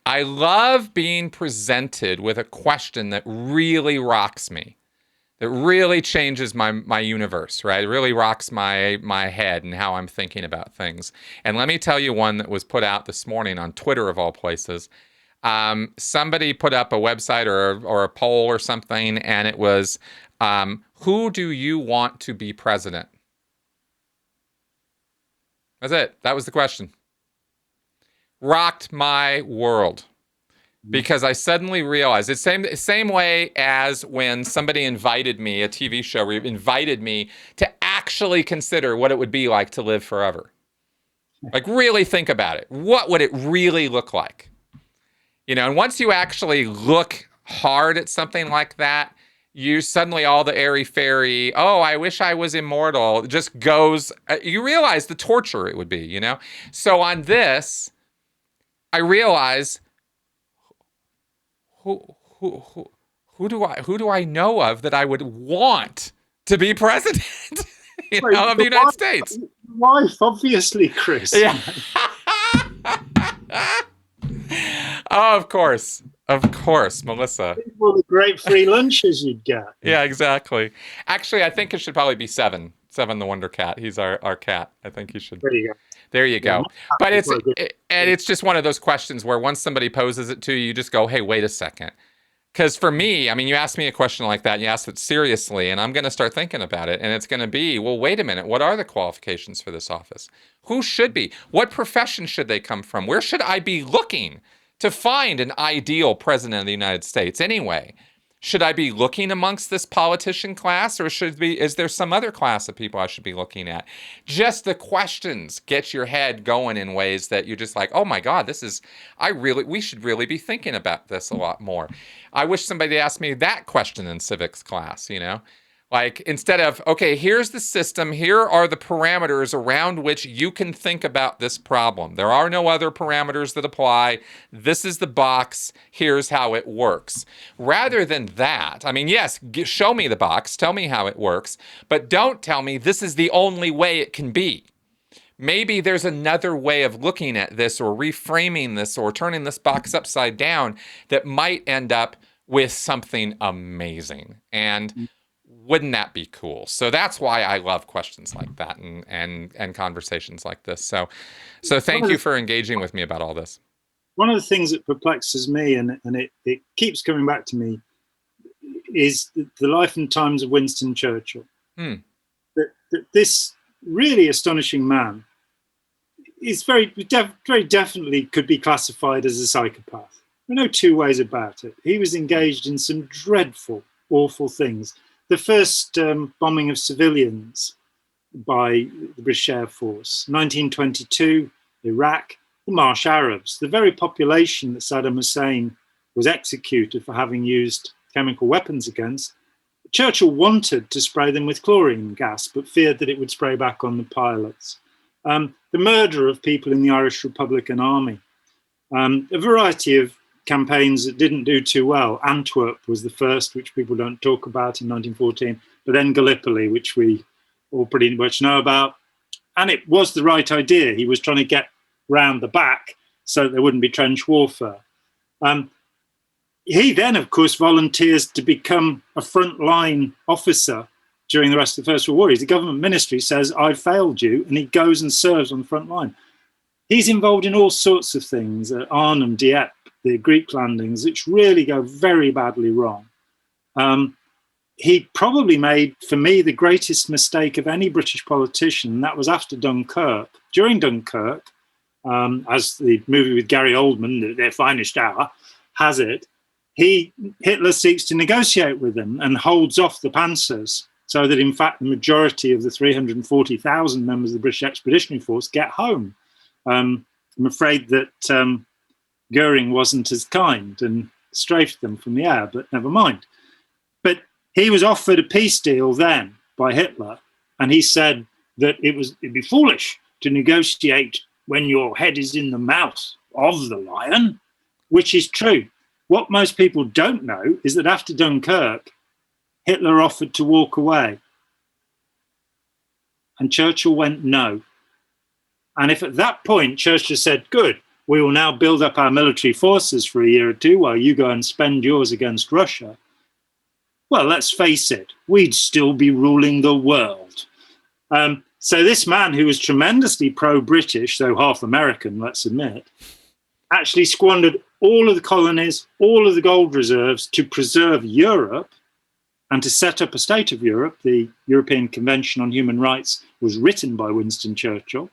I love being presented with a question that really rocks me, that really changes my universe, right? It really rocks my head and how I'm thinking about things. And let me tell you one that was put out this morning on Twitter, of all places. Somebody put up a website or a poll or something, and it was, who do you want to be president? That's it. That was the question. Rocked my world, because I suddenly realized it's same way as when somebody invited me, a TV show invited me to actually consider what it would be like to live forever. Like, really think about it. What would it really look like? And once you actually look hard at something like that, you suddenly, all the airy-fairy, oh, I wish I was immortal, just goes, you realize the torture it would be, So on this, I realize, who do I know of that I would want to be president of the United States? Wife, obviously, Chris. Yeah. Oh, of course, Melissa. All the great free lunches you'd get. Yeah, exactly. Actually, I think it should probably be Seven the Wonder Cat. He's our cat. I think he should. There you go. But it's just one of those questions where once somebody poses it to you, you just go, hey, wait a second. Because for me, I mean, you ask me a question like that, and you ask it seriously, and I'm going to start thinking about it, and it's going to be, well, wait a minute, what are the qualifications for this office? Who should be? What profession should they come from? Where should I be looking to find an ideal president of the United States anyway? Should I be looking amongst this politician class, or is there some other class of people I should be looking at? Just the questions get your head going in ways that you're just like, oh my God, we should really be thinking about this a lot more. I wish somebody asked me that question in civics class, Like, instead of, okay, here's the system, here are the parameters around which you can think about this problem. There are no other parameters that apply. This is the box. Here's how it works. Rather than that, I mean, yes, show me the box, tell me how it works, but don't tell me this is the only way it can be. Maybe there's another way of looking at this or reframing this or turning this box upside down that might end up with something amazing. And wouldn't that be cool? So that's why I love questions like that and conversations like this. So thank you for engaging with me about all this. One of the things that perplexes me, and it keeps coming back to me, is the life and times of Winston Churchill. That this really astonishing man is very definitely could be classified as a psychopath. There are no two ways about it. He was engaged in some dreadful, awful things. The first bombing of civilians by the British Air Force, 1922, Iraq, the Marsh Arabs, the very population that Saddam Hussein was executed for having used chemical weapons against. Churchill wanted to spray them with chlorine gas, but feared that it would spray back on the pilots. The murder of people in the Irish Republican Army. A variety of campaigns that didn't do too well. Antwerp was the first, which people don't talk about, in 1914, but then Gallipoli, which we all pretty much know about. And it was the right idea. He was trying to get round the back so that there wouldn't be trench warfare. He then, of course, volunteers to become a frontline officer during the rest of the First World War. The government ministry says, "I've failed you," and he goes and serves on the front line. He's involved in all sorts of things at Arnhem, Dieppe, the Greek landings, which really go very badly wrong. He probably made, for me, the greatest mistake of any British politician, and that was after Dunkirk. During Dunkirk, as the movie with Gary Oldman, Their Finest Hour, has it, Hitler seeks to negotiate with them and holds off the Panzers, so that, in fact, the majority of the 340,000 members of the British Expeditionary Force get home. I'm afraid that Goering wasn't as kind and strafed them from the air, but never mind. But he was offered a peace deal then by Hitler, and he said that it'd be foolish to negotiate when your head is in the mouth of the lion, which is true. What most people don't know is that after Dunkirk, Hitler offered to walk away. And Churchill went no. And if at that point Churchill said, "Good, we will now build up our military forces for a year or two while you go and spend yours against Russia," well, let's face it, we'd still be ruling the world. So this man, who was tremendously pro-British, though half American, let's admit, actually squandered all of the colonies, all of the gold reserves to preserve Europe and to set up a state of Europe. The European Convention on Human Rights was written by Winston Churchill.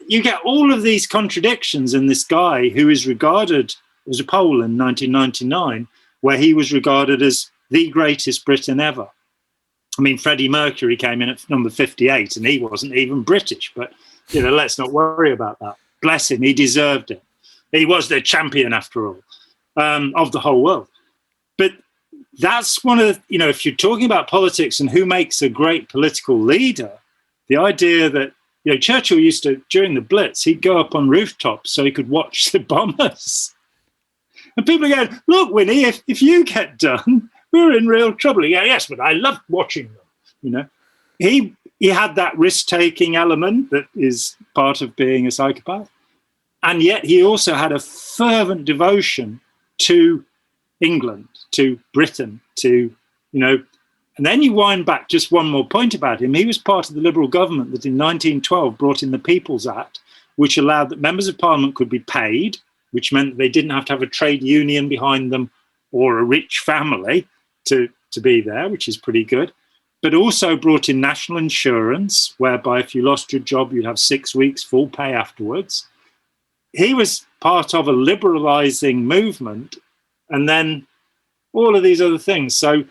You get all of these contradictions in this guy who is regarded as a poll in 1999, where he was regarded as the greatest Briton ever. I mean, Freddie Mercury came in at number 58 and he wasn't even British, but let's not worry about that. Bless him, he deserved it. He was the champion, after all, of the whole world. But that's one of the, if you're talking about politics and who makes a great political leader, the idea that, Churchill used to, during the Blitz, he'd go up on rooftops so he could watch the bombers. And people are going, "Look, Winnie, if you get done, we're in real trouble." He goes, "Yes, but I love watching them." He had that risk-taking element that is part of being a psychopath. And yet he also had a fervent devotion to England, to Britain, and then you wind back just one more point about him. He was part of the Liberal government that in 1912 brought in the People's Act, which allowed that members of Parliament could be paid, which meant that they didn't have to have a trade union behind them or a rich family to be there, which is pretty good. But also brought in national insurance, whereby if you lost your job, you'd have 6 weeks full pay afterwards. He was part of a liberalising movement, and then all of these other things. So,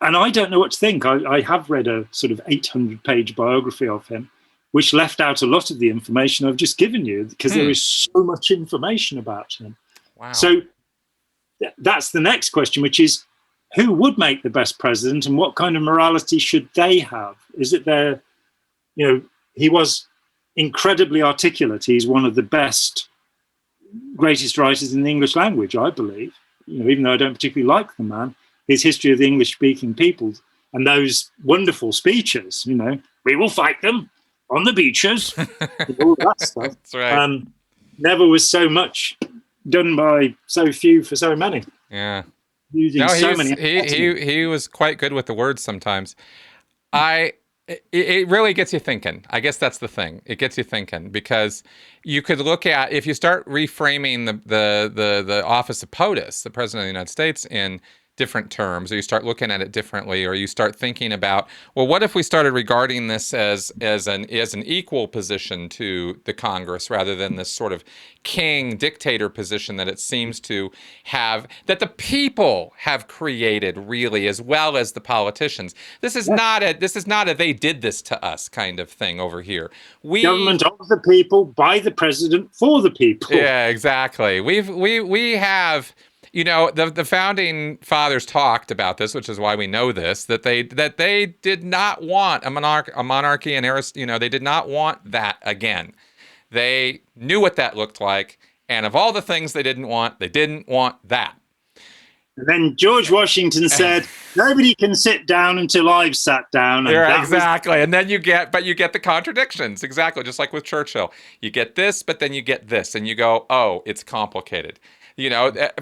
and I don't know what to think. I have read a sort of 800-page biography of him, which left out a lot of the information I've just given you, because there is so much information about him. Wow. So that's the next question, which is, who would make the best president and what kind of morality should they have? Is it their, he was incredibly articulate. He's one of the greatest writers in the English language, I believe. Even though I don't particularly like the man, his history of the English-speaking peoples and those wonderful speeches, we will fight them on the beaches, all that stuff. That's right. Never was so much done by so few for so many. Yeah. Using so many. He was quite good with the words sometimes. It really gets you thinking. I guess that's the thing. It gets you thinking because you could look at, if you start reframing the office of POTUS, the President of the United States, in different terms, or you start looking at it differently, or you start thinking about, well, what if we started regarding this as an equal position to the Congress rather than this sort of king dictator position that it seems to have, that the people have created really, as well as the politicians. This is not a they did this to us kind of thing over here. Government of the people, by the president, for the people. Yeah, exactly. We have. The founding fathers talked about this, which is why we know this, that they did not want a monarchy, and they did not want that again. They knew what that looked like, and of all the things they didn't want that. And then George Washington said, "Nobody can sit down until I've sat down." And yeah, exactly. And then you get the contradictions, exactly, just like with Churchill. You get this, but then you get this, and you go, "Oh, it's complicated."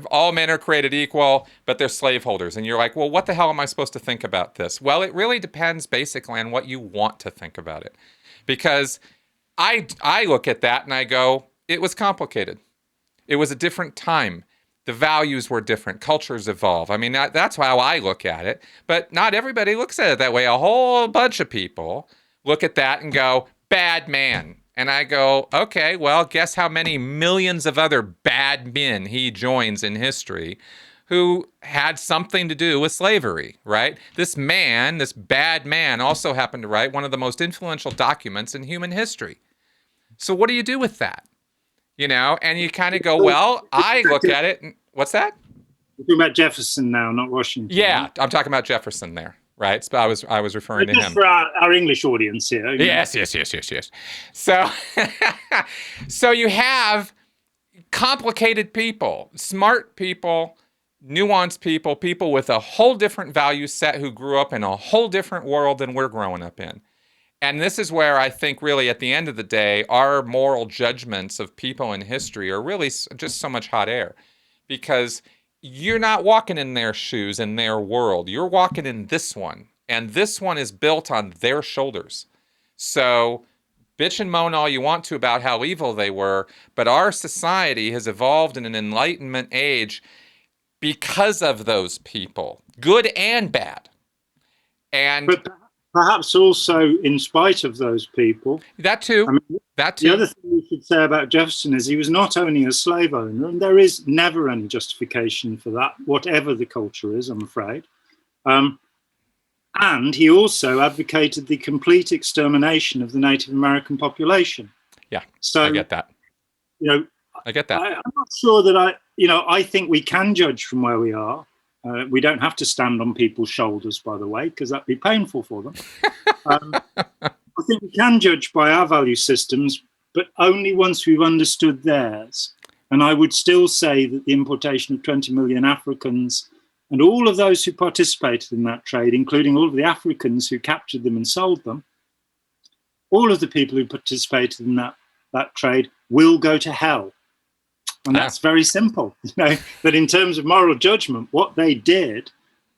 All men are created equal, but they're slaveholders. And you're like, well, what the hell am I supposed to think about this? Well, it really depends basically on what you want to think about it. Because I look at that and I go, it was complicated. It was a different time. The values were different. Cultures evolve. I mean, that's how I look at it. But not everybody looks at it that way. A whole bunch of people look at that and go, bad man. And I go, okay, well, guess how many millions of other bad men he joins in history who had something to do with slavery, right? This bad man, also happened to write one of the most influential documents in human history. So what do you do with that? And you kind of go, well, I look at it, and what's that? You're talking about Jefferson now, not Washington. Yeah, right? I'm talking about Jefferson there. Right, so I was referring to him. Just for our English audience here. Yes. So, so you have complicated people, smart people, nuanced people, people with a whole different value set who grew up in a whole different world than we're growing up in. And this is where I think really at the end of the day, our moral judgments of people in history are really just so much hot air, because you're not walking in their shoes, in their world. You're walking in this one. And this one is built on their shoulders. So bitch and moan all you want to about how evil they were, but our society has evolved in an Enlightenment age because of those people, good and bad. But perhaps also in spite of those people. That too. That too. The other thing we should say about Jefferson is he was not only a slave owner, and there is never any justification for that, whatever the culture is, I'm afraid. And he also advocated the complete extermination of the Native American population. Yeah, so I get that. I get that. I'm not sure that I think we can judge from where we are. We don't have to stand on people's shoulders, by the way, because that'd be painful for them. I think we can judge by our value systems, but only once we've understood theirs. And I would still say that the importation of 20 million Africans and all of those who participated in that trade, including all of the Africans who captured them and sold them, all of the people who participated in that trade will go to hell. And that's very simple. That in terms of moral judgment, what they did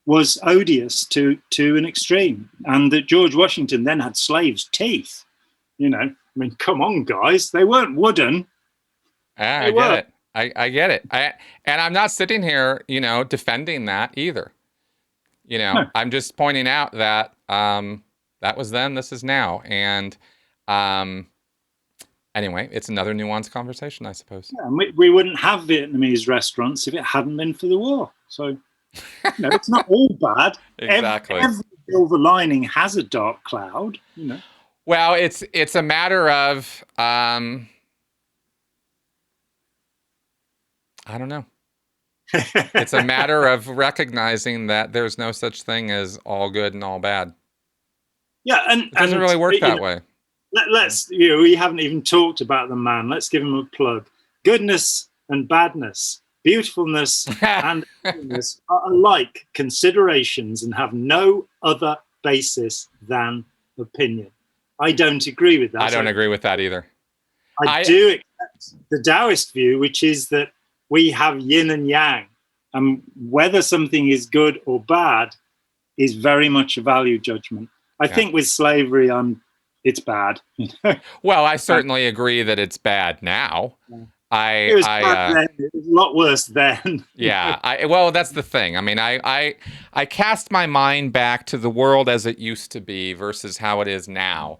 was odious to an extreme. And that George Washington then had slaves' teeth. Come on, guys. They weren't wooden. I get it. I get it. And I'm not sitting here, defending that either. I'm just pointing out that that was then, this is now. And anyway, it's another nuanced conversation, I suppose. Yeah, and we wouldn't have Vietnamese restaurants if it hadn't been for the war. So, it's not all bad. Exactly. Every silver lining has a dark cloud. Well, it's a matter of I don't know. It's a matter of recognizing that there's no such thing as all good and all bad. Yeah, It doesn't really work that way. Let's, we haven't even talked about the man. Let's give him a plug. Goodness and badness, beautifulness and ugliness are alike considerations and have no other basis than opinion. I don't agree with that. I don't agree with that either. I do accept the Taoist view, which is that we have yin and yang, and whether something is good or bad is very much a value judgment. I think with slavery, it's bad. Well, I certainly agree that it's bad now. It was bad then. It was a lot worse then. Yeah. Well, that's the thing. I mean, I cast my mind back to the world as it used to be versus how it is now.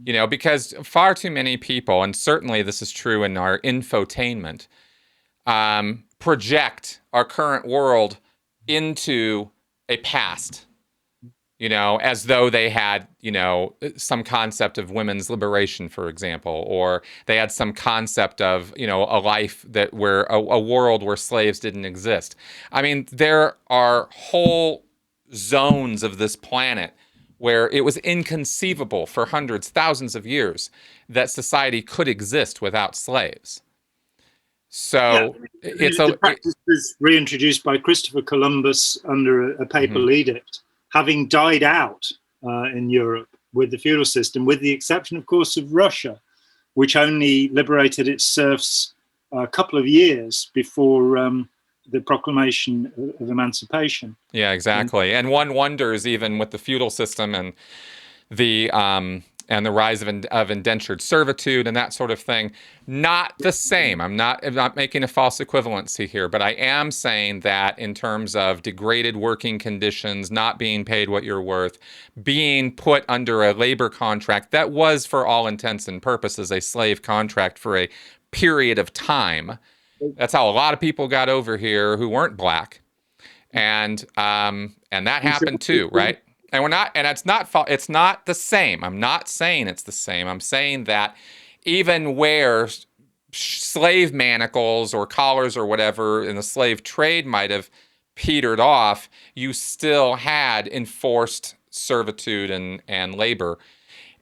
Because far too many people, and certainly this is true in our infotainment, project our current world into a past, as though they had, some concept of women's liberation, for example, or they had some concept of, a life where a world where slaves didn't exist. I mean, there are whole zones of this planet where it was inconceivable for hundreds, thousands of years that society could exist without slaves. So the practice was reintroduced by Christopher Columbus under a papal edict, having died out in Europe with the feudal system, with the exception, of course, of Russia, which only liberated its serfs a couple of years before the proclamation of emancipation. Yeah, exactly. And one wonders, even with the feudal system and the rise of indentured servitude and that sort of thing, not the same. I'm not making a false equivalency here, but I am saying that in terms of degraded working conditions, not being paid what you're worth, being put under a labor contract that was, for all intents and purposes, a slave contract for a period of time. That's how a lot of people got over here who weren't black, and that happened too, right? And it's not the same. I'm not saying it's the same. I'm saying that even where slave manacles or collars or whatever in the slave trade might have petered off, you still had enforced servitude and labor.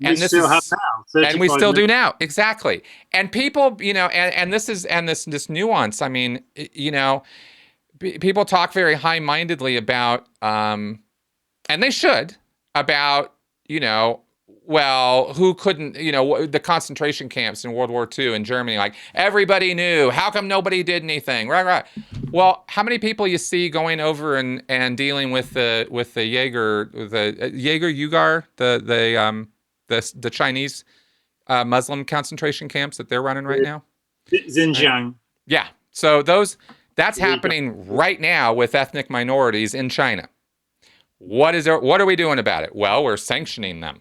And we still have now. And we still do now. Exactly. And people, and this nuance, I mean, people talk very high-mindedly about, and they should, about, well, who couldn't, the concentration camps in World War II in Germany, like everybody knew. How come nobody did anything? Right. Well, how many people you see going over and dealing with the Jaeger Yugar, the Chinese Muslim concentration camps that they're running right now? Xinjiang. Right? Yeah. So that's happening right now with ethnic minorities in China. What are we doing about it? Well, we're sanctioning them.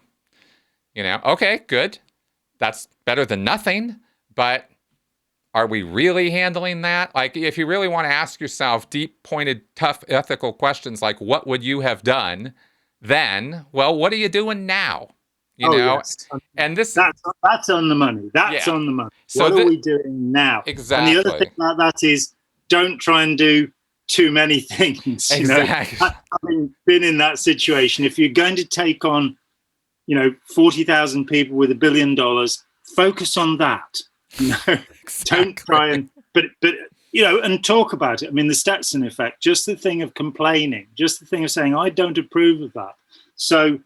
Okay, good. That's better than nothing, but are we really handling that? Like, if you really want to ask yourself deep, pointed, tough ethical questions like what would you have done then? Well, what are you doing now? Yes. And that's on the money. That's on the money. So what are we doing now? Exactly. And the other thing about that is don't try and do too many things. Exactly. Having been in that situation, if you're going to take on, 40,000 people with $1 billion, focus on that. Exactly. Don't try and, but and talk about it. I mean, the Stetson effect, just the thing of complaining, just the thing of saying, I don't approve of that. So,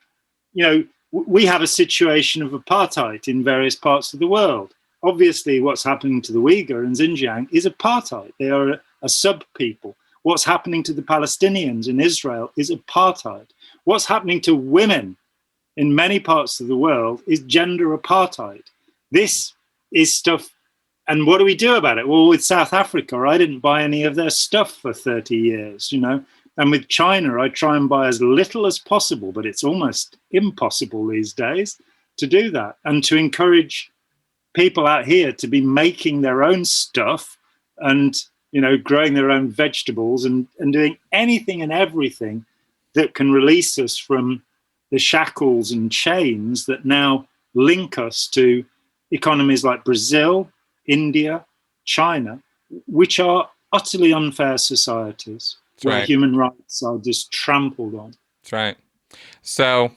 we have a situation of apartheid in various parts of the world. Obviously, what's happening to the Uyghur and Xinjiang is apartheid. They are a sub-people. What's happening to the Palestinians in Israel is apartheid. What's happening to women in many parts of the world is gender apartheid. This is stuff. And what do we do about it? Well, with South Africa, I didn't buy any of their stuff for 30 years, And with China, I try and buy as little as possible, but it's almost impossible these days to do that. And to encourage people out here to be making their own stuff and, growing their own vegetables and doing anything and everything that can release us from the shackles and chains that now link us to economies like Brazil, India, China, which are utterly unfair societies where right. human rights are just trampled on. That's right. So,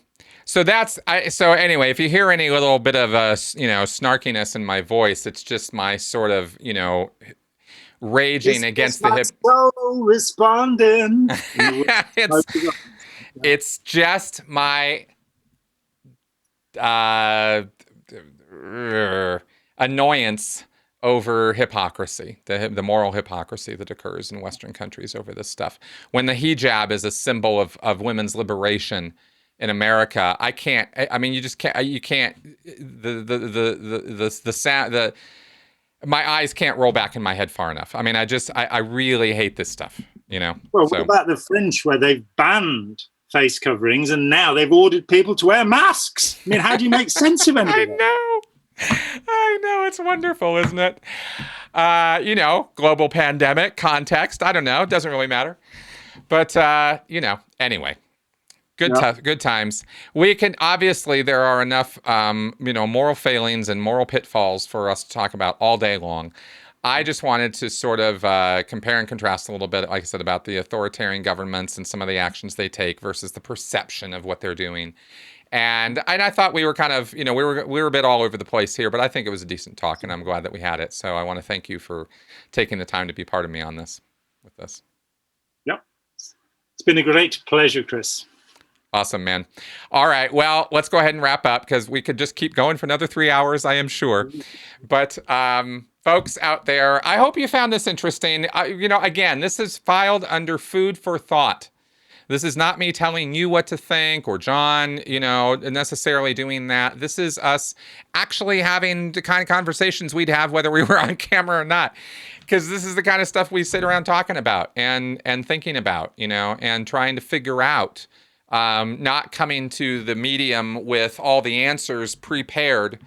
so anyway, if you hear any little bit of snarkiness in my voice, it's just my sort of, raging Is against the my hip. soul responding? it's it's just my uh, annoyance over hypocrisy, the moral hypocrisy that occurs in Western countries over this stuff. When the hijab is a symbol of women's liberation in America, I can't. I mean, you just can't. You can't. The sound. My eyes can't roll back in my head far enough. I mean, I really hate this stuff. Well, So what about the French where they've banned face coverings and now they've ordered people to wear masks? I mean, how do you make sense of any of that? I know, it's wonderful, isn't it? Global pandemic context. I don't know. It doesn't really matter. But anyway, good times. We can obviously there are enough moral failings and moral pitfalls for us to talk about all day long. I just wanted to sort of compare and contrast a little bit, like I said, about the authoritarian governments and some of the actions they take versus the perception of what they're doing. And I thought we were kind of, we were a bit all over the place here, but I think it was a decent talk, and I'm glad that we had it. So I want to thank you for taking the time to be part of me on this, with this. Yep. It's been a great pleasure, Chris. Awesome, man. All right. Well, let's go ahead and wrap up because we could just keep going for another 3 hours, I am sure. But folks out there, I hope you found this interesting. Again, this is filed under food for thought. This is not me telling you what to think or John, necessarily doing that. This is us actually having the kind of conversations we'd have whether we were on camera or not. Because this is the kind of stuff we sit around talking about and thinking about, and trying to figure out. Not coming to the medium with all the answers prepared,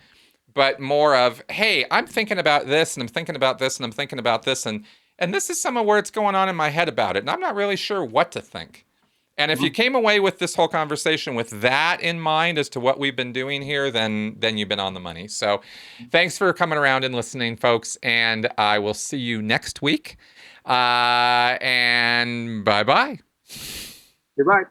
but more of, hey, I'm thinking about this and I'm thinking about this and I'm thinking about this and this is some of where it's going on in my head about it. And I'm not really sure what to think. And if you came away with this whole conversation with that in mind as to what we've been doing here, then you've been on the money. So thanks for coming around and listening, folks. And I will see you next week. And bye-bye. Goodbye.